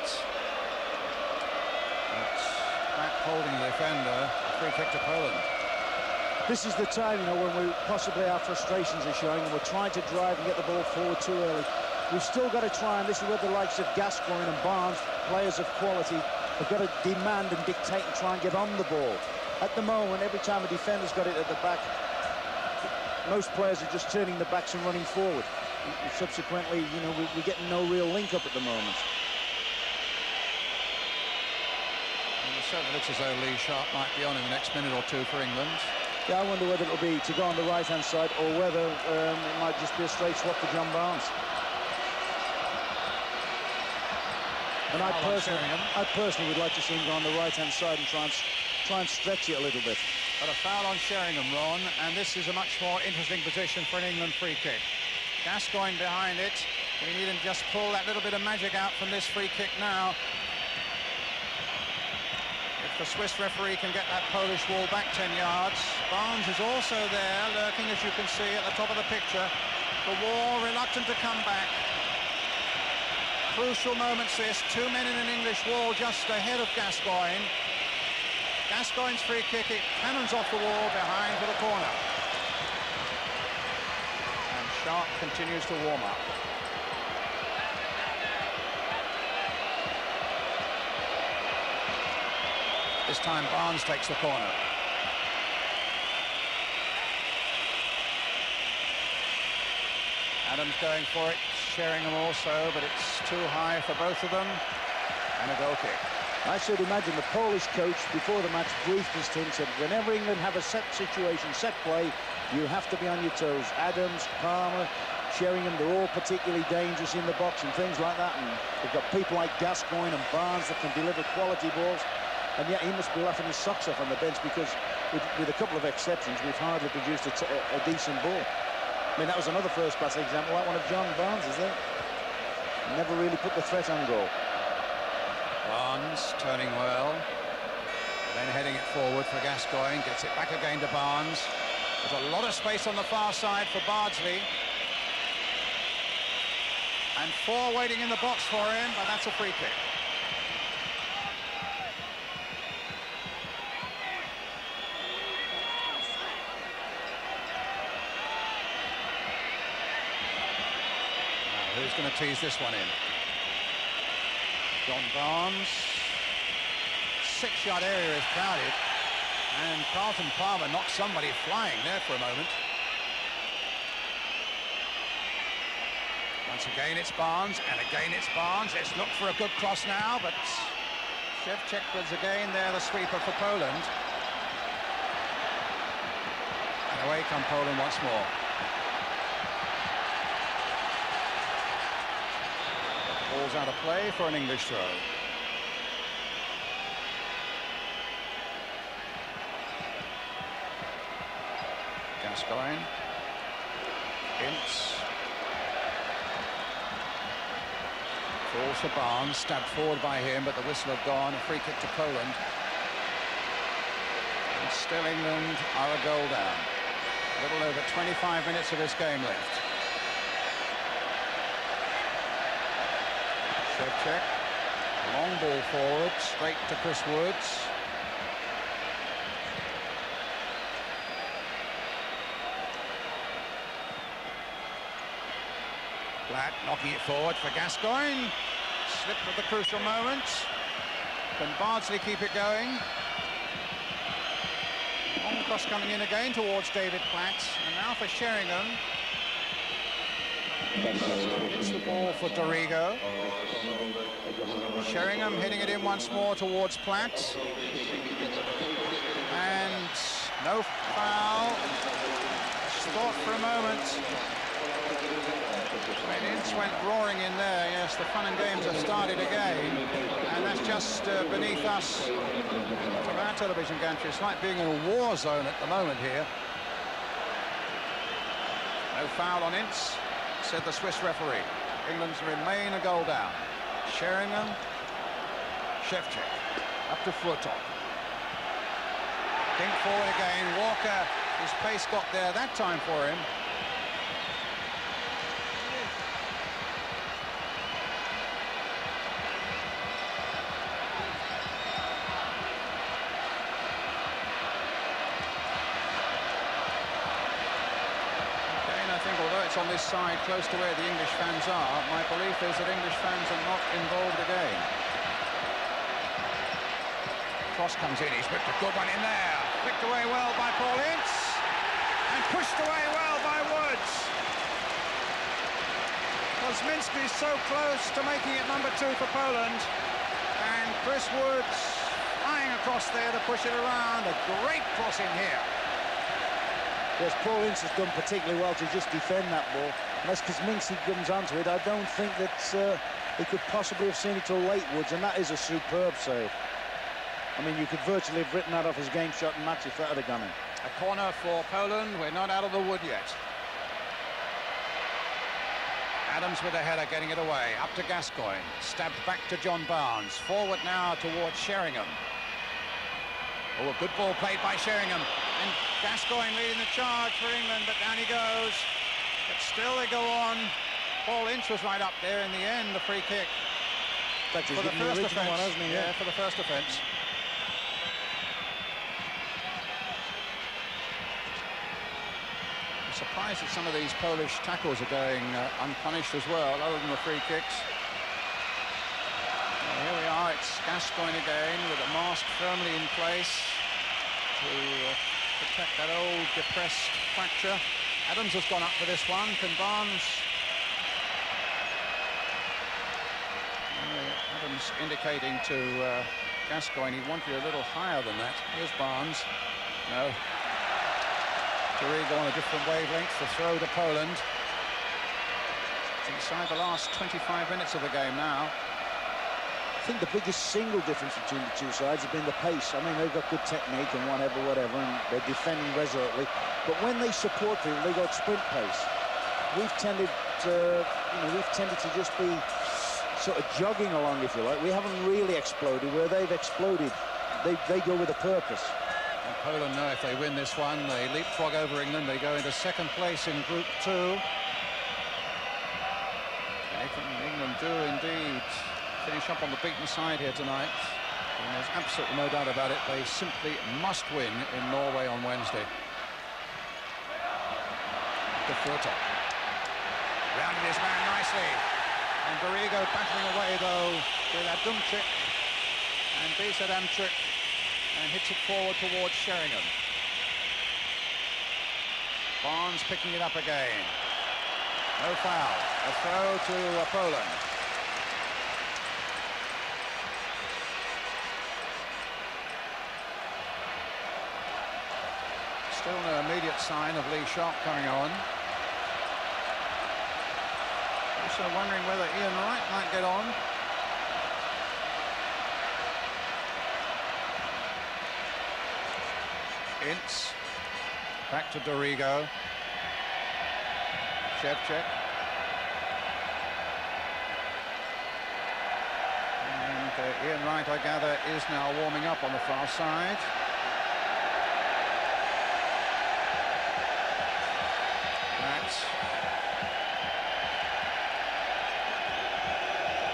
Speaker 2: But Platt holding the defender. Free kick to Poland.
Speaker 3: This is the time, you know, when we possibly our frustrations are showing and we're trying to drive and get the ball forward too early. We've still got to try, and this is where the likes of Gascoigne and Barnes, players of quality, have got to demand and dictate and try and get on the ball. At the moment, every time a defender's got it at the back, most players are just turning the backs and running forward. And subsequently, you know, we're getting no real link-up at the moment.
Speaker 2: And it certainly looks as though Lee Sharp might be on in the next minute or two for England.
Speaker 3: Yeah, I wonder whether it'll be to go on the right-hand side or whether it might just be a straight swap for John Barnes. And I personally would like to see him go on the right-hand side and try and stretch it a little bit.
Speaker 2: But a foul on Sheringham, Ron, and this is a much more interesting position for an England free kick. Gascoigne behind it. We need him to just pull that little bit of magic out from this free kick now. If the Swiss referee can get that Polish wall back 10 yards. Barnes is also there, lurking, as you can see, at the top of the picture. The wall reluctant to come back. Crucial moments this. 2 men in an English wall just ahead of Gascoigne. Gascoigne's free kick, it cannons off the wall behind for the corner. And Sharp continues to warm up. This time Barnes takes the corner. Adams going for it, Sheringham also, but it's too high for both of them. And a goal kick.
Speaker 3: I should imagine the Polish coach before the match briefed his team, said whenever England have a set situation, set play, you have to be on your toes. Adams, Palmer, Sheringham, they're all particularly dangerous in the box and things like that. And they've got people like Gascoigne and Barnes that can deliver quality balls. And yet he must be laughing his socks off on the bench because with a couple of exceptions, we've hardly produced a decent ball. I mean, that was another first-class example, like one of John Barnes, is there? Never really put the threat on goal.
Speaker 2: Barnes turning well, then heading it forward for Gascoigne, gets it back again to Barnes. There's a lot of space on the far side for Bardsley. And 4 waiting in the box for him, but that's a free kick. Now, who's going to tease this one in? John Barnes. 6-yard area is crowded, and Carlton Palmer knocked somebody flying there for a moment. Once again it's Barnes, and again it's Barnes. Let's look for a good cross now, but Shevchuk was again there, the sweeper for Poland. And away come Poland once more. Ball's out of play for an English throw. Gascoigne. Ince. Falls for Barnes, stabbed forward by him, but the whistle had gone. A free kick to Poland. And still England are a goal down. A little over 25 minutes of this game left. Shevchuk, long ball forward, straight to Chris Woods. Platt knocking it forward for Gascoigne. Slip at the crucial moment. Can Bardsley keep it going? Long cross coming in again towards David Platt. And now for Sheringham. It's the ball for Dorigo. Sheringham hitting it in once more towards Platt. And no foul. Just thought for a moment. Ince went roaring in there. Yes, the fun and games have started again. And that's just beneath us from our television gantry. It's like being in a war zone at the moment here. No foul on Ince, said the Swiss referee. England's remain a goal down. Sheringham, Shevchuk, up to Furtok. Dink forward again. Walker, his pace got there that time for him. on this side, close to where the English fans are. My belief is that English fans are not involved again. Cross comes in, he's whipped a good one in there. Picked away well by Paul Ince, and pushed away well by Woods. Kosminski's so close to making it number 2 for Poland, and Chris Woods flying across there to push it around. A great cross in here.
Speaker 3: Yes, Paul Ince has done particularly well to just defend that ball. Unless Kosminski comes onto it, I don't think that he could possibly have seen it till late, Woods, and that is a superb save. I mean, you could virtually have written that off as game shot and match if that had gone in.
Speaker 2: A corner for Poland. We're not out of the wood yet. Adams with a header, getting it away. Up to Gascoigne. Stabbed back to John Barnes. Forward now towards Sheringham. Oh, a good ball played by Sheringham. And Gascoigne leading the charge for England, but down he goes. But still they go on. Paul Ince was right up there in the end, the free kick.
Speaker 3: For the first offence. One, hasn't he?
Speaker 2: Yeah, for the first offence. I'm surprised that some of these Polish tackles are going unpunished as well, other than the free kicks. Here we are, it's Gascoigne again with a mask firmly in place to protect that old depressed fracture. Adams has gone up for this one. Can Barnes... Adams indicating to Gascoigne he wanted a little higher than that. Here's Barnes. No. Dorigo on a different wavelength. The throw to Poland. Inside the last 25 minutes of the game now.
Speaker 3: I think the biggest single difference between the two sides has been the pace. I mean, they've got good technique and whatever, and they're defending resolutely. But when they support people, they got sprint pace. We've tended to, just be sort of jogging along, if you like. We haven't really exploded. Where they've exploded, they go with a purpose.
Speaker 2: And Poland know if they win this one, they leapfrog over England. They go into second place in Group 2. England do indeed finish up on the beaten side here tonight. And there's absolutely no doubt about it. They simply must win in Norway on Wednesday. De Furta. Rounded his man nicely. And Dorigo battling away, though, with Adamczyk. And beats Adamczyk and hits it forward towards Sheringham. Barnes picking it up again. No foul. A throw to Poland. Still no immediate sign of Lee Sharp coming on. Also wondering whether Ian Wright might get on. Ince. Back to Dorigo. Shevchik. And Ian Wright, I gather, is now warming up on the far side. That's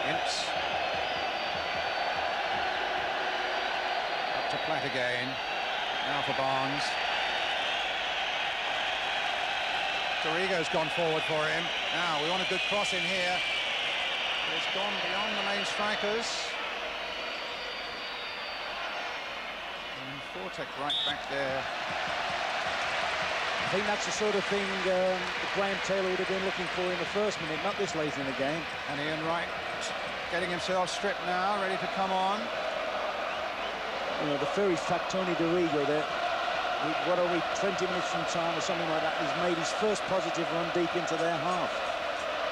Speaker 2: Ince. Up to Platt again. Now for Barnes. Dorigo's gone forward for him. Now, we want a good cross in here. It's gone beyond the main strikers. And Fortek right back there.
Speaker 3: I think that's the sort of thing that Graham Taylor would have been looking for in the first minute, not this late in the game.
Speaker 2: And Ian Wright getting himself stripped now, ready to come on.
Speaker 3: You know, the very fact Tony Dorigo there, what are we, 20 minutes from time or something like that, he's made his first positive run deep into their half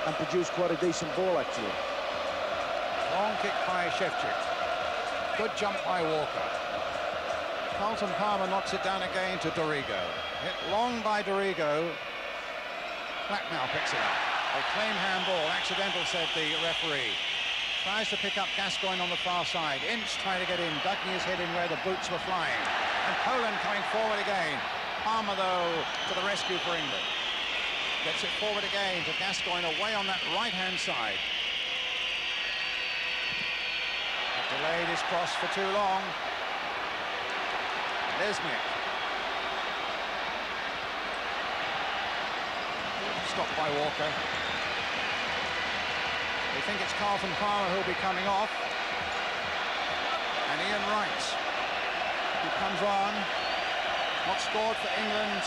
Speaker 3: and produced quite a decent ball, actually.
Speaker 2: Long kick by Shevchik. Good jump by Walker. Carlton Palmer knocks it down again to Dorigo. Hit long by Dorigo. Platt now picks it up. A claim handball, accidental, said the referee. Tries to pick up Gascoigne on the far side. Ince trying to get in, ducking his head in where the boots were flying. And Poland coming forward again. Palmer, though, to the rescue for England. Gets it forward again to Gascoigne away on that right-hand side. Delayed his cross for too long. Lesniak. stopped by Walker. They think it's Carlton Palmer who'll be coming off. And Ian Wright, who comes on, not scored for England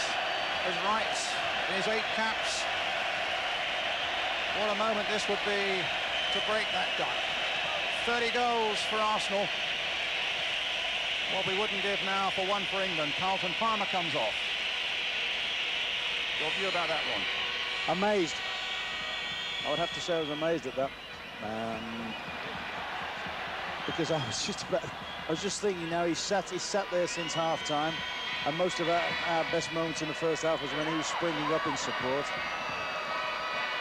Speaker 2: as Wright in his 8 caps. What a moment this would be to break that duck. 30 goals for Arsenal. What we wouldn't give now for one for England. Carlton Palmer comes off. Your view about that one?
Speaker 3: Amazed. I would have to say I was amazed at that. Because I was just thinking now he's sat there since half-time, and most of our best moments in the first half was when he was springing up in support.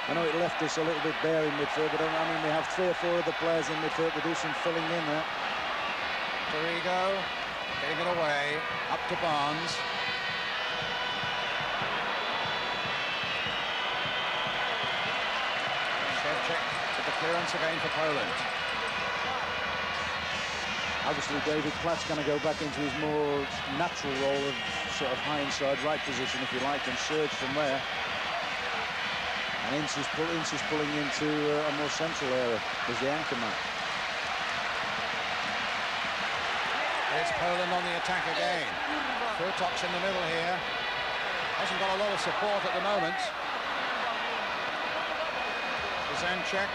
Speaker 3: I know it left us a little bit bare in midfield, but I mean we have 3 or 4 other players in midfield to do some filling in there.
Speaker 2: Dorigo getting it away, up to Barnes. Shevchik with the clearance again for Poland.
Speaker 3: Obviously David Platt's going to go back into his more natural role of sort of high inside right position, if you like, and surge from there. And Ince is pulling into a more central area as the anchor man.
Speaker 2: It's Poland on the attack again. Furtok's in the middle here. Hasn't got a lot of support at the moment. Zanchek.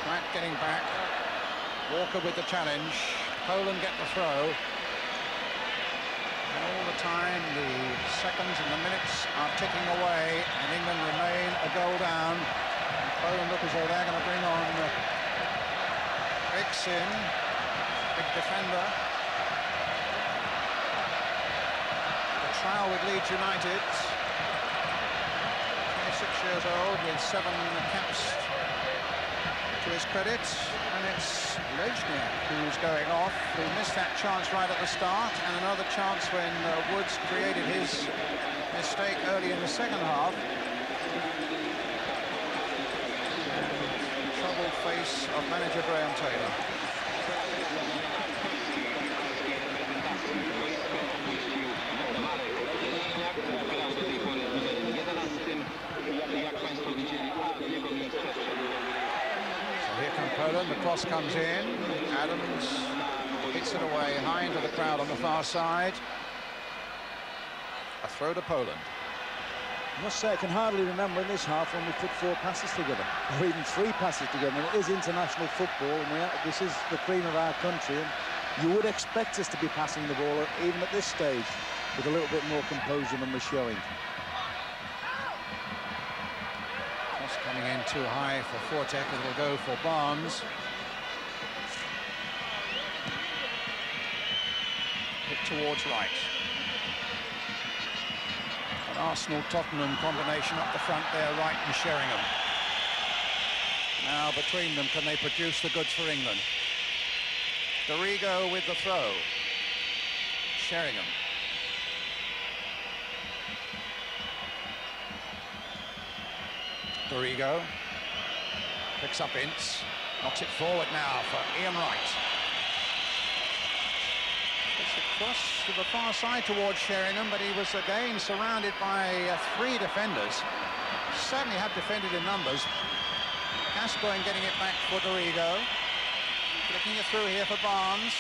Speaker 2: Platt getting back. Walker with the challenge. Poland get the throw. And all the time, the seconds and the minutes are ticking away, and England remain a goal down. And Poland look as though they're going to bring on Rixin, big defender. The trial with Leeds United, 26 years old with 7 caps to his credit, and it's Lejniak who's going off, who missed that chance right at the start, and another chance when Woods created his mistake early in the second half. Troubled face of manager Graham Taylor. Here come Poland, the cross comes in, Adams hits it away high into the crowd on the far side. A throw to Poland.
Speaker 3: I must say I can hardly remember in this half when we put 4 passes together, or even 3 passes together. And it is international football, and this is the cream of our country, and you would expect us to be passing the ball, even at this stage, with a little bit more composure than we're showing.
Speaker 2: Coming in too high for Fortek, it'll go for Barnes. Hit towards right. An Arsenal-Tottenham combination up the front there, Wright and Sheringham. Now between them, can they produce the goods for England? Dorigo with the throw. Sheringham. Dorigo picks up Ince, knocks it forward now for Ian Wright. Gets it across to the far side towards Sheringham, but he was again surrounded by 3 defenders. Certainly have defended in numbers. Gascoigne getting it back for Dorigo. Flicking it through here for Barnes.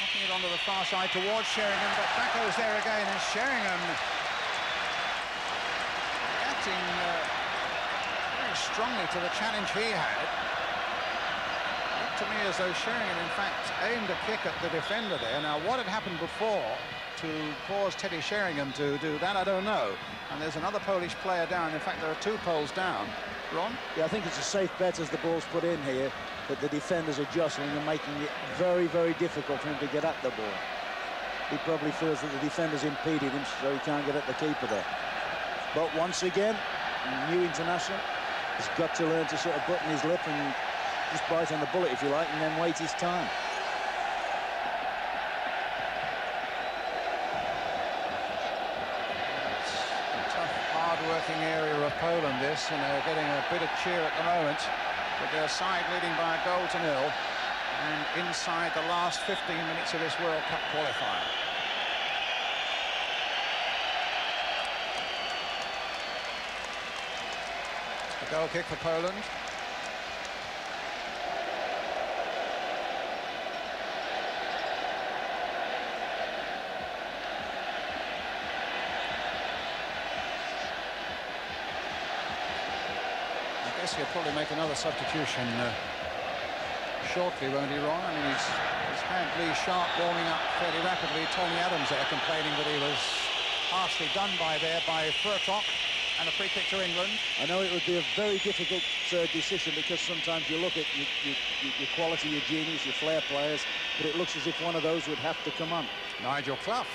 Speaker 2: Knocking it onto the far side towards Sheringham, but back goes there again, and Sheringham very strongly to the challenge he had. Looked to me as though Sheringham, in fact, aimed a kick at the defender there. Now, what had happened before to cause Teddy Sheringham to do that, I don't know. And there's another Polish player down. In fact, there are 2 Poles down. Ron?
Speaker 3: Yeah, I think it's a safe bet as the ball's put in here that the defenders are jostling and making it very, very difficult for him to get at the ball. He probably feels that the defender's impeded him, so he can't get at the keeper there. But once again, new international has got to learn to sort of button his lip and just bite on the bullet, if you like, and then wait his time.
Speaker 2: It's a tough, hard-working area of Poland, this, and they're getting a bit of cheer at the moment, with their side leading by a goal to 0. and inside the last 15 minutes of this World Cup qualifier. A goal kick for Poland. I guess he'll probably make another substitution shortly, won't he, Ron? I mean, he's had Lee Sharp warming up fairly rapidly. Tony Adams there complaining that he was harshly done by Furtok, and a free kick to England.
Speaker 3: I know it would be a very difficult decision, because sometimes you look at your quality, your genius, your flair players, but it looks as if one of those would have to come on.
Speaker 2: Nigel Clough.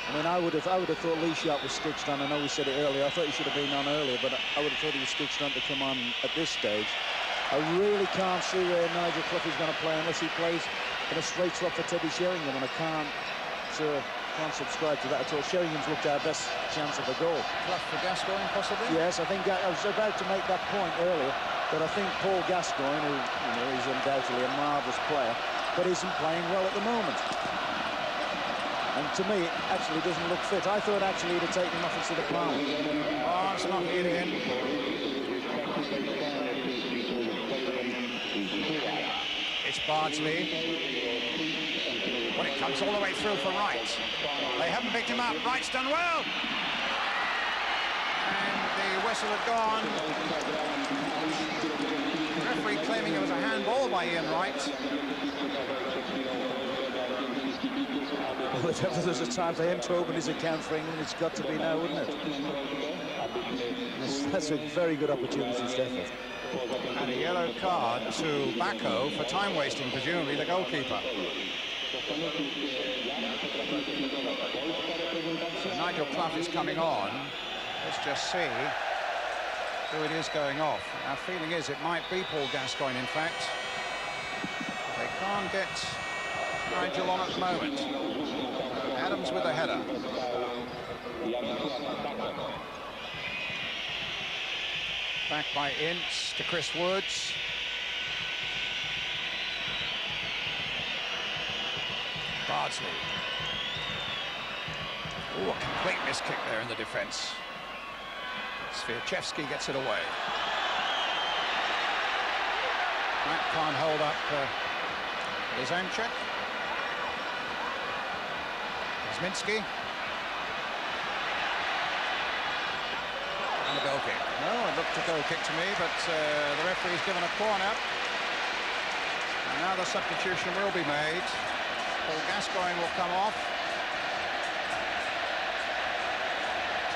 Speaker 3: I mean, I would have thought Lee Sharp was stitched on. I know we said it earlier. I thought he should have been on earlier, but I would have thought he was stitched on to come on at this stage. I really can't see where Nigel Clough is going to play unless he plays in a straight swap for Teddy Sheringham, and I can't subscribe to that at all. Sheringham's looked our best chance of a goal.
Speaker 2: Clough for Gascoigne, possibly?
Speaker 3: Yes, I think I was about to make that point earlier, but I think Paul Gascoigne, who is undoubtedly a marvellous player, but isn't playing well at the moment. And to me, it actually doesn't look fit. I thought actually he'd have taken him off instead of Palmer.
Speaker 2: Oh, it's not here again. It's Bardsley. Well, it comes all the way through for Wright. They haven't picked him up. Wright's done well. And the whistle had gone. The referee claiming it was a handball by Ian Wright.
Speaker 3: Well, if ever there's a time for him to open his account for England, it's got to be now, wouldn't it? That's a very good opportunity, Stefan.
Speaker 2: And a yellow card to Bacco for time wasting, presumably the goalkeeper. So Nigel Clough is coming on. Let's just see who it is going off. Our feeling is it might be Paul Gascoigne, in fact. They can't get Nigel on at the moment. Adams with a header. Back by Ince to Chris Woods. Bardsley. Oh, a complete miskick there in the defence. Sviachevsky gets it away. That can't hold up Lizanchek. Minsky. And a goal kick. No, it looked a goal kick to me, but the referee's given a corner. And now the substitution will be made. Paul Gascoigne will come off.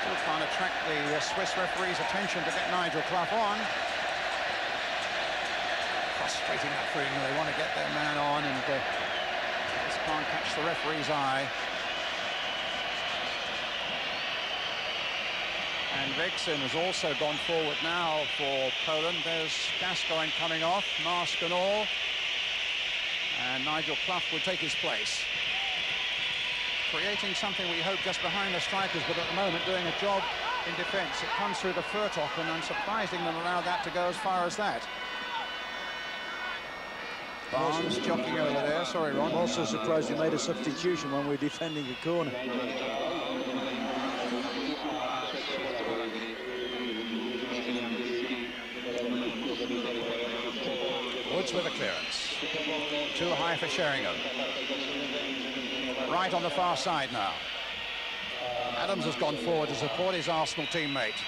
Speaker 2: Still trying to attract the Swiss referee's attention to get Nigel Clough on. Frustrating that for England. They want to get their man on and just can't catch the referee's eye. And Vexen has also gone forward now for Poland. There's Gascoigne coming off, mask and all. And Nigel Clough will take his place. Creating something we hope just behind the strikers, but at the moment doing a job in defence. It comes through the Furtok, and unsurprising them allow that to go as far as that. Barnes jockeying over there. Sorry, Ron.
Speaker 3: I'm also surprised we made a substitution when we're defending a corner.
Speaker 2: Woods with a clearance. Too high for Sheringham. Right on the far side now. Adams has gone forward to support his Arsenal teammate.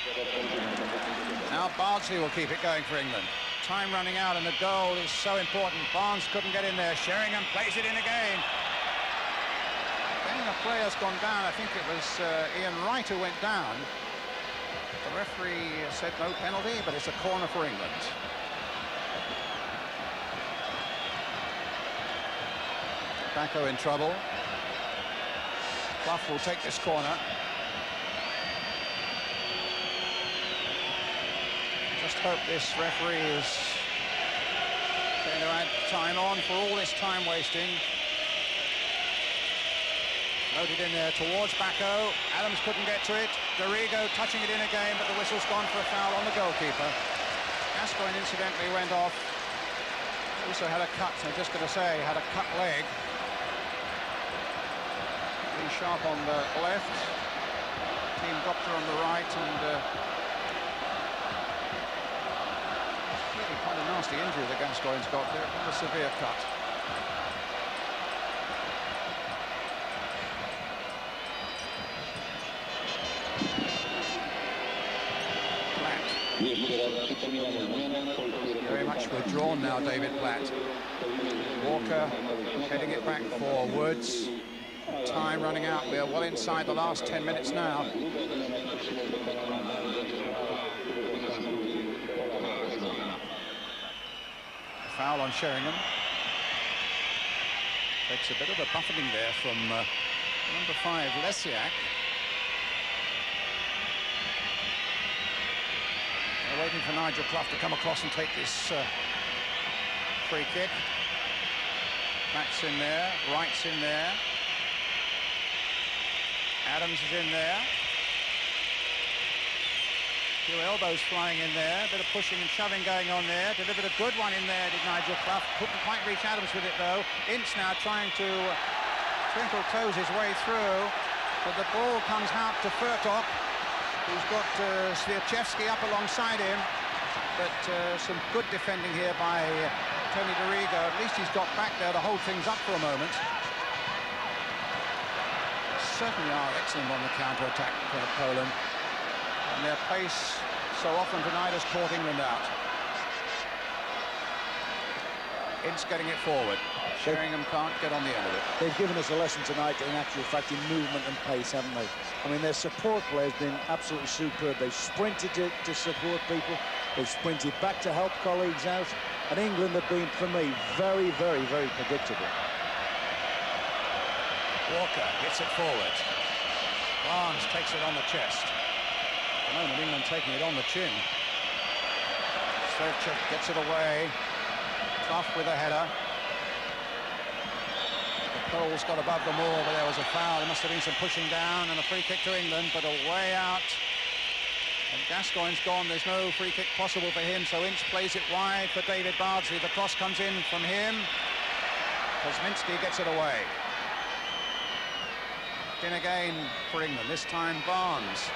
Speaker 2: Now Bardsley will keep it going for England. Time running out and the goal is so important. Barnes couldn't get in there. Sheringham plays it in again. Then the player's gone down. I think it was Ian Wright who went down. The referee said no penalty, but it's a corner for England. Bacco in trouble. Clough will take this corner. Just hope this referee is going to add time on for all this time wasting. Loaded in there towards Bacco. Adams couldn't get to it. Dorigo touching it in again, but the whistle's gone for a foul on the goalkeeper. Gascoigne incidentally went off. Also had a cut, I'm just going to say, had a cut leg. Being sharp on the left. Team doctor on the right, and really quite a nasty injury that Gascoigne's got there. Quite a severe cut. Very much withdrawn now, David Platt. Walker heading it back for Woods. Time running out. We're well inside the last 10 minutes now. A foul on Sheringham. Takes a bit of a buffeting there from number 5, Lesiak. Waiting for Nigel Clough to come across and take this free kick. Matt's in there, Wright's in there. Adams is in there. A few elbows flying in there, a bit of pushing and shoving going on there. Delivered a good one in there, did Nigel Clough. Couldn't quite reach Adams with it though. Ince now trying to twinkle toes his way through, but the ball comes out to Furtok, who's got Swiaczewski up alongside him, but some good defending here by Tony Dorigo. At least he's got back there to hold things up for a moment. Certainly are excellent on the counter-attack for Poland, and their pace so often tonight has caught England out. Ince getting it forward. Sheringham can't get on the end of it.
Speaker 3: They've given us a lesson tonight, in actual fact, in movement and pace, haven't they? I mean, their support play has been absolutely superb. They've sprinted to support people. They've sprinted back to help colleagues out. And England have been, for me, very, very, very predictable.
Speaker 2: Walker gets it forward. Barnes takes it on the chest. At the moment, England taking it on the chin. Sturchek gets it away. Clough with a header. Cole's got above them all, but there was a foul. There must have been some pushing down, and a free kick to England, but away out. And Gascoigne's gone. There's no free kick possible for him, so Ince plays it wide for David Bardsley. The cross comes in from him. Kosminski gets it away. In again for England, this time Barnes.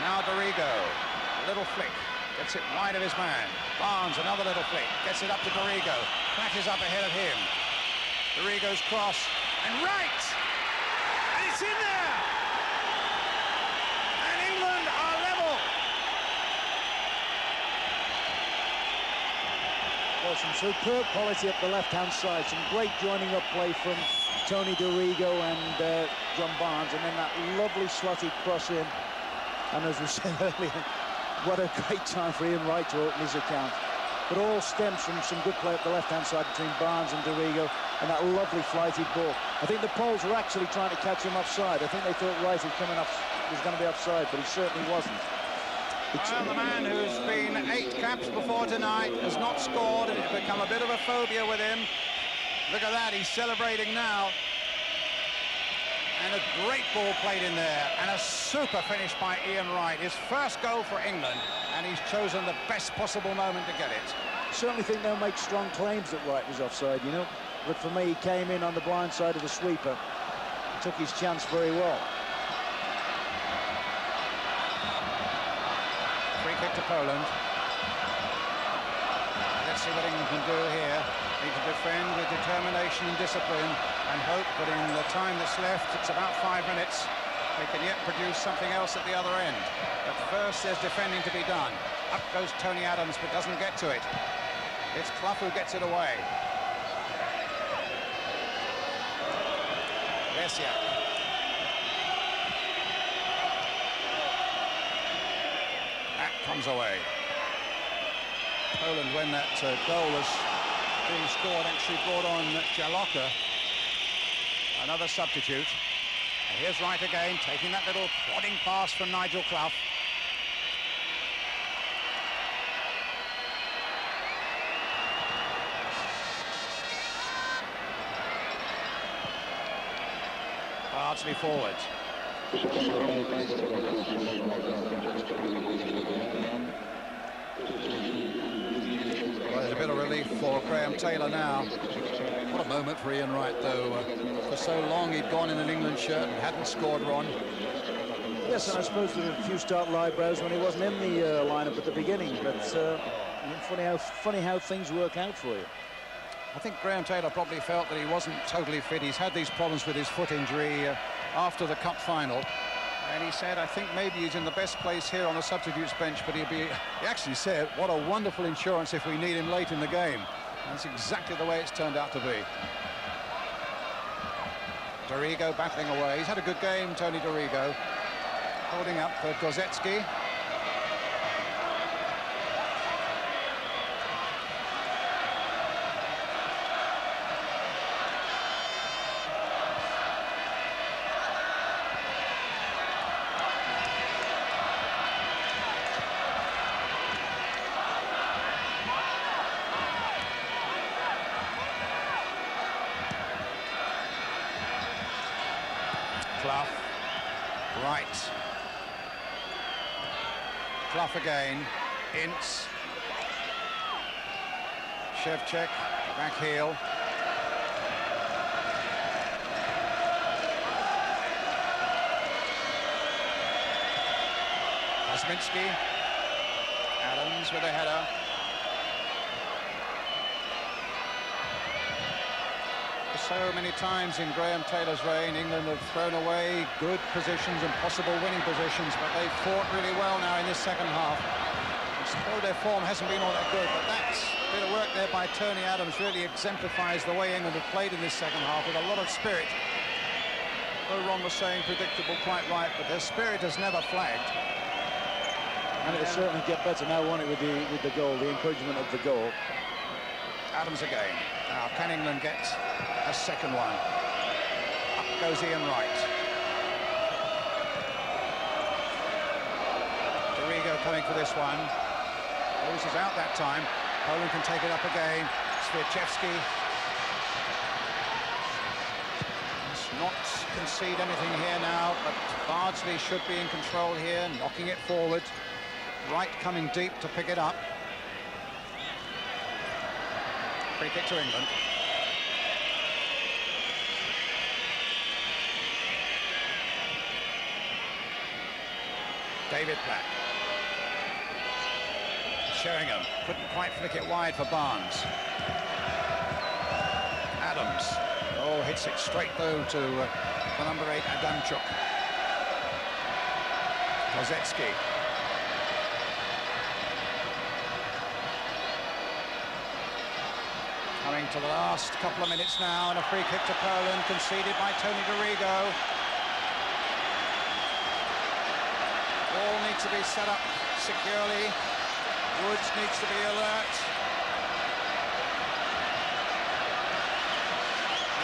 Speaker 2: Now Dorigo, a little flick, gets it wide of his man. Barnes, another little flick, gets it up to Dorigo. Platt is up ahead of him. Dorigo's cross, and right! And it's in there! And England are level!
Speaker 3: Well, some superb quality up the left-hand side, some great joining up play from Tony Dorigo and John Barnes, and then that lovely slotted cross in. And as we said earlier, what a great time for Ian Wright to open his account. But all stems from some good play up the left-hand side between Barnes and Dorigo, and that lovely flighted ball. I think the Poles were actually trying to catch him offside. I think they thought Wright was going to be offside, but he certainly wasn't.
Speaker 2: And the man who's been 8 caps before tonight has not scored, and it's become a bit of a phobia with him. Look at that, he's celebrating now. And a great ball played in there, and a super finish by Ian Wright. His first goal for England, and he's chosen the best possible moment to get it.
Speaker 3: I certainly think they'll make strong claims that Wright was offside, you know. But for me, he came in on the blind side of the sweeper, took his chance very well.
Speaker 2: Free kick to Poland. Let's see what England can do here. Need to defend with determination and discipline, and hope that in the time that's left, it's about 5 minutes, they can yet produce something else at the other end. But first, there's defending to be done. Up goes Tony Adams, but doesn't get to it. It's Clough who gets it away. Lesiak. That comes away. Poland, when that goal was being scored, actually brought on Jaloka, another substitute. And here's Wright again, taking that little prodding pass from Nigel Clough. Bardsley forward. Well, there's a bit of relief for Graham Taylor now. What a moment for Ian Wright, though. For so long he'd gone in an England shirt and hadn't scored, Ron.
Speaker 3: Yes, and I suppose there were a few startled eyebrows when he wasn't in the lineup at the beginning, but funny how things work out for you.
Speaker 2: I think Graham Taylor probably felt that he wasn't totally fit. He's had these problems with his foot injury after the cup final. And he said, I think maybe he's in the best place here on the substitutes bench, but he actually said, what a wonderful insurance if we need him late in the game. That's exactly the way it's turned out to be. Dorigo battling away. He's had a good game, Tony Dorigo. Holding up for Kozetski. Clough, right. Clough again, Ince. Shevchek, back heel. Kosminski. Adams with a header. So many times in Graham Taylor's reign, England have thrown away good positions and possible winning positions, but they've fought really well now in this second half. Though their form hasn't been all that good, but that bit of work there by Tony Adams really exemplifies the way England have played in this second half with a lot of spirit. Though Ron was saying predictable, quite right, but their spirit has never flagged.
Speaker 3: And it'll certainly get better now, won't it, with the goal, the encouragement of the goal.
Speaker 2: Adams again. Now, can England get a second one? Up goes Ian Wright. Dorigo coming for this one. Rose is out that time. Poland can take it up again. Swiatkowski. Must not concede anything here now, but Bardsley should be in control here, knocking it forward. Wright coming deep to pick it up. Free kick to England. David Platt. Sheringham couldn't quite flick it wide for Barnes. Adams. Oh, hits it straight though to the number 8, Adamchuk. Kozetski. Coming to the last couple of minutes now, and a free kick to Poland, conceded by Tony Dorigo. All needs to be set up securely. Woods needs to be alert.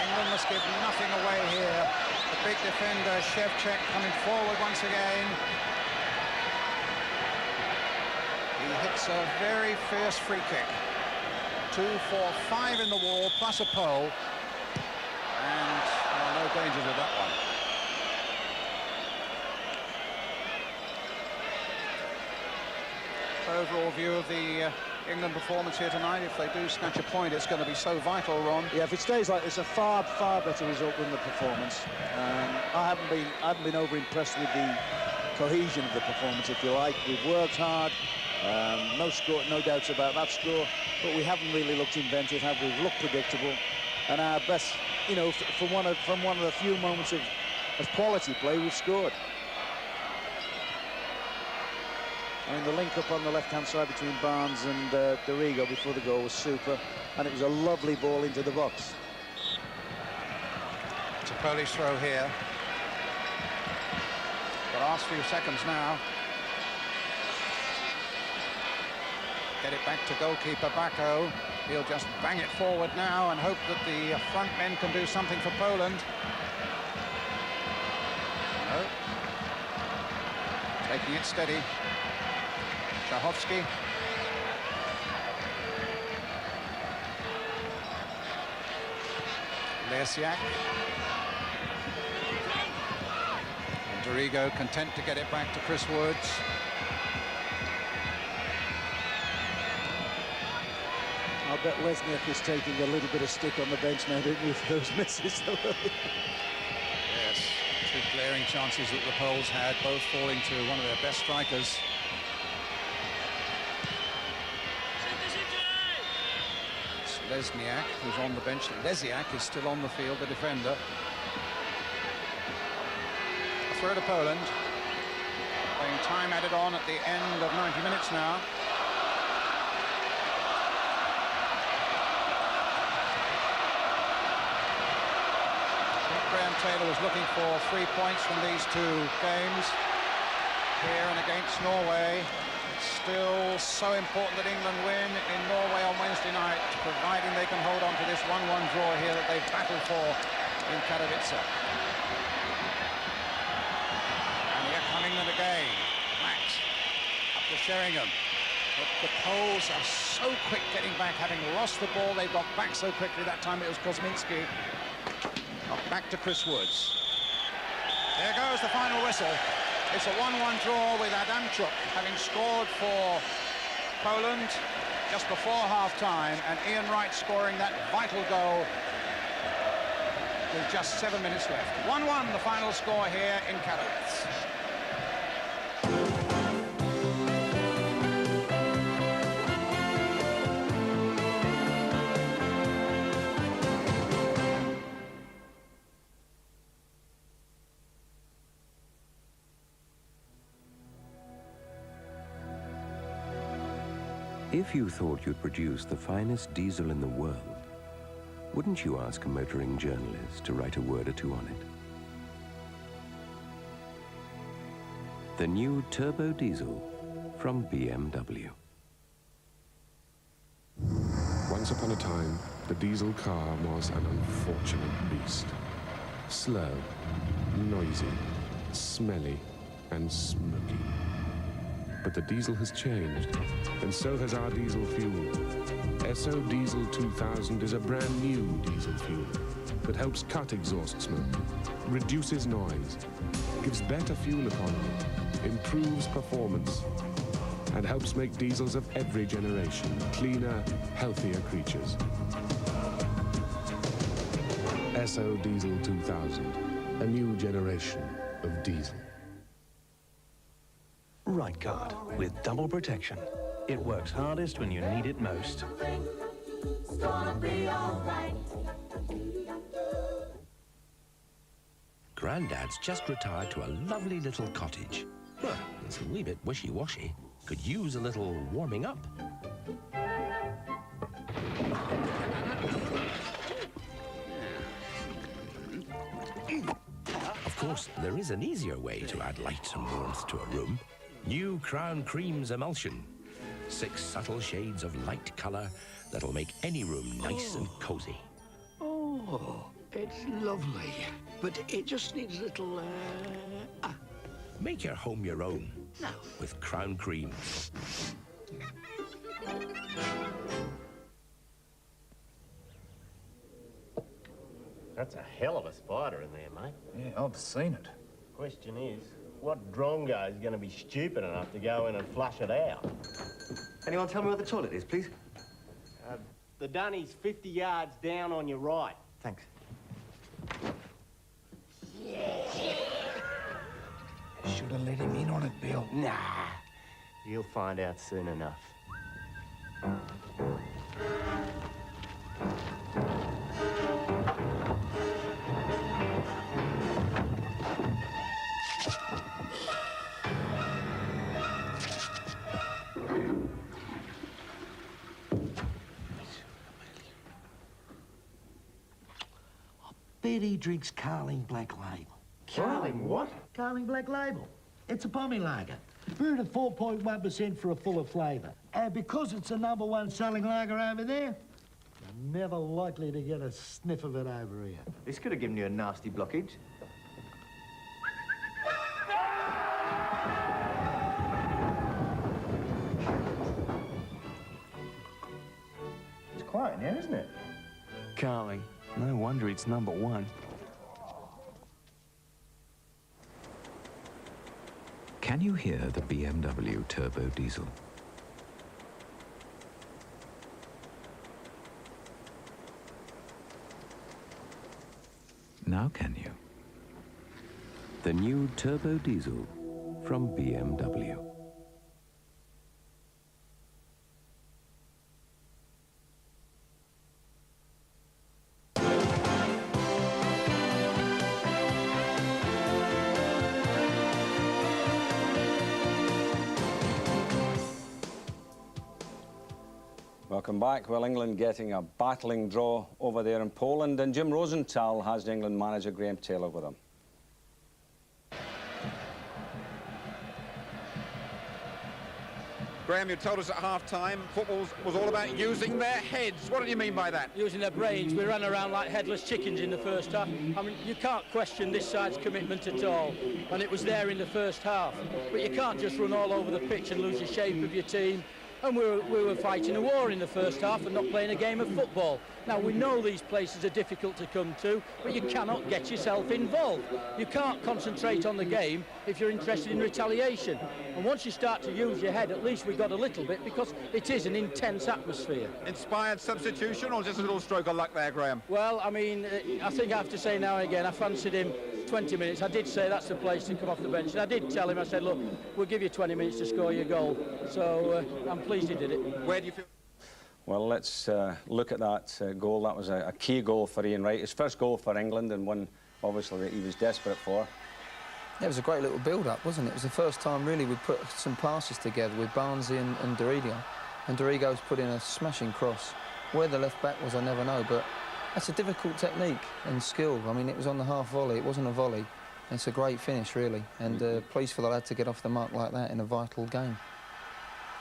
Speaker 2: England must give nothing away here. The big defender, Shevchek, coming forward once again. He hits a very fierce free kick. 2, 4, 5 in the wall, plus a pole. And no danger with that one. Overall view of the England performance here tonight. If they do snatch a point, it's going to be so vital, Ron.
Speaker 3: Yeah, if it stays like this, a far better result than the performance. I haven't been over impressed with the cohesion of the performance, if you like. We've worked hard. No score, no doubts about that score, but we haven't really looked inventive, have we? We've looked predictable, and our best, you know, from one of the few moments of quality play, we've scored. I mean, the link-up on the left-hand side between Barnes and Dorigo before the goal was super, and it was a lovely ball into the box.
Speaker 2: It's a Polish throw here. The last few seconds now. Get it back to goalkeeper Bako. He'll just bang it forward now and hope that the front men can do something for Poland. No. Taking it steady. Szachowski. Lesiak. D'Arrigo content to get it back to Chris Woods.
Speaker 3: I'll bet Lesniak is taking a little bit of stick on the bench now, don't you, for those misses?
Speaker 2: Yes, two glaring chances that the Poles had, both falling to one of their best strikers. It's Lesniak who's on the bench. Lesiak is still on the field, the defender. A throw to Poland. Playing time added on at the end of 90 minutes now. Graham Taylor was looking for 3 points from these two games. Here and against Norway. It's still so important that England win in Norway on Wednesday night, providing they can hold on to this 1-1 draw here that they've battled for in Katowice. And here come England again. Max up to Sheringham. But the Poles are so quick getting back, having lost the ball. They got back so quickly. That time it was Kosminski. Back to Chris Woods. There goes the final whistle. It's a 1-1 draw with Adamczuk having scored for Poland just before half-time, and Ian Wright scoring that vital goal with just 7 minutes left. 1-1 the final score here in Katowice.
Speaker 20: If you thought you'd produce the finest diesel in the world, wouldn't you ask a motoring journalist to write a word or two on it? The new turbo diesel from BMW.
Speaker 23: Once upon a time, the diesel car was an unfortunate beast. Slow, noisy, smelly, and smoky. But the diesel has changed, and so has our diesel fuel. SO Diesel 2000 is a brand new diesel fuel that helps cut exhaust smoke, reduces noise, gives better fuel economy, improves performance, and helps make diesels of every generation cleaner, healthier creatures. SO Diesel 2000, a new generation of diesel.
Speaker 27: Right guard with double protection. It works hardest when you need it most.
Speaker 6: Grandad's just retired to a lovely little cottage. Well, it's a wee bit wishy-washy. Could use a little warming up. Of course, there is an easier way to add light and warmth to a room. New Crown Creams Emulsion. 6 subtle shades of light colour that'll make any room nice and cosy.
Speaker 7: Oh, it's lovely. But it just needs a little,
Speaker 6: Make your home your own.
Speaker 7: No.
Speaker 6: With Crown Cream.
Speaker 8: That's a hell of a spider in there, mate.
Speaker 9: Yeah, I've seen it.
Speaker 8: Question is, what drongo is going to be stupid enough to go in and flush it out?
Speaker 9: Anyone tell me where the toilet is, please?
Speaker 8: The dunny's 50 yards down on your right.
Speaker 9: Thanks. Should have let him in on it, Bill.
Speaker 8: Nah, you'll find out soon enough.
Speaker 9: Bet he drinks Carling Black Label.
Speaker 8: Carling what?
Speaker 9: Carling Black Label. It's a pommy lager. Brewed at 4.1% for a fuller flavour. And because it's the #1 selling lager over there, you're never likely to get a sniff of it over here. This could have given you a nasty blockage. It's quiet in here, isn't it?
Speaker 11: Carling. No wonder it's #1.
Speaker 12: Can you hear the BMW turbo diesel? Now can you?
Speaker 20: The new turbo diesel from BMW.
Speaker 1: Welcome back. Well, England getting a battling draw over there in Poland, and Jim Rosenthal has the England manager Graham Taylor with him.
Speaker 2: Graham, you told us at half-time football was all about using their heads. What do you mean by that?
Speaker 4: Using their brains. We ran around like headless chickens in the first half. I mean, you can't question this side's commitment at all, and it was there in the first half. But you can't just run all over the pitch and lose the shape of your team. And we were fighting a war in the first half and not playing a game of football. Now, we know these places are difficult to come to, but you cannot get yourself involved. You can't concentrate on the game if you're interested in retaliation. And once you start to use your head, at least we got a little bit, because it is an intense atmosphere.
Speaker 2: Inspired substitution or just a little stroke of luck there, Graham?
Speaker 4: Well, I mean, I think I have to say now and again, I fancied him 20 minutes. I did say that's the place to come off the bench. And I did tell him, I said, look, we'll give you 20 minutes to score your goal. So I'm pleased he did it.
Speaker 2: Where do you feel?
Speaker 1: Well, let's look at that goal. That was a key goal for Ian Wright. His first goal for England, and one, obviously, that he was desperate for.
Speaker 5: It was a great little build-up, wasn't it? It was the first time, really, we put some passes together with Barnsley and Dorigo. And Dorigo's put in a smashing cross. Where the left-back was, I never know, but that's a difficult technique and skill. I mean, it was on the half volley. It wasn't a volley. It's a great finish, really, and pleased for the lad to get off the mark like that in a vital game.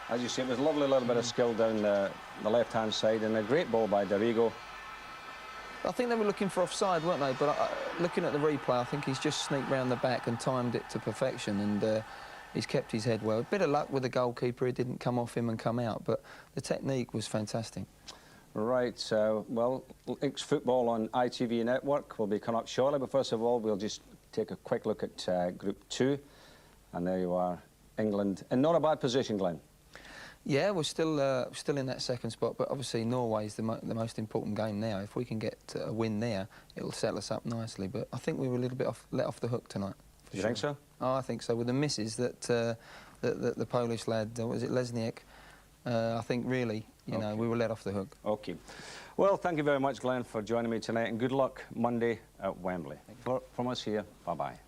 Speaker 1: As you see, it was a lovely little bit of skill down the left-hand side, and a great ball by Dorigo.
Speaker 5: I think they were looking for offside, weren't they? But looking at the replay, I think he's just sneaked round the back and timed it to perfection, and he's kept his head well. A bit of luck with the goalkeeper. He didn't come off him and come out, but the technique was fantastic.
Speaker 1: Right, well, Links Football on ITV Network will be coming up shortly, but first of all, we'll just take a quick look at Group 2. And there you are, England, in not a bad position, Glenn.
Speaker 5: Yeah, we're still in that second spot, but obviously Norway's the most important game now. If we can get a win there, it'll settle us up nicely. But I think we were a little bit let off the hook tonight.
Speaker 1: You think so?
Speaker 5: Oh, I think so. With the misses that the Polish lad, was it Lesniak? I think really, you know, we were let off the hook.
Speaker 1: Okay. Well, thank you very much, Glenn, for joining me tonight, and good luck Monday at Wembley. From us here, bye-bye.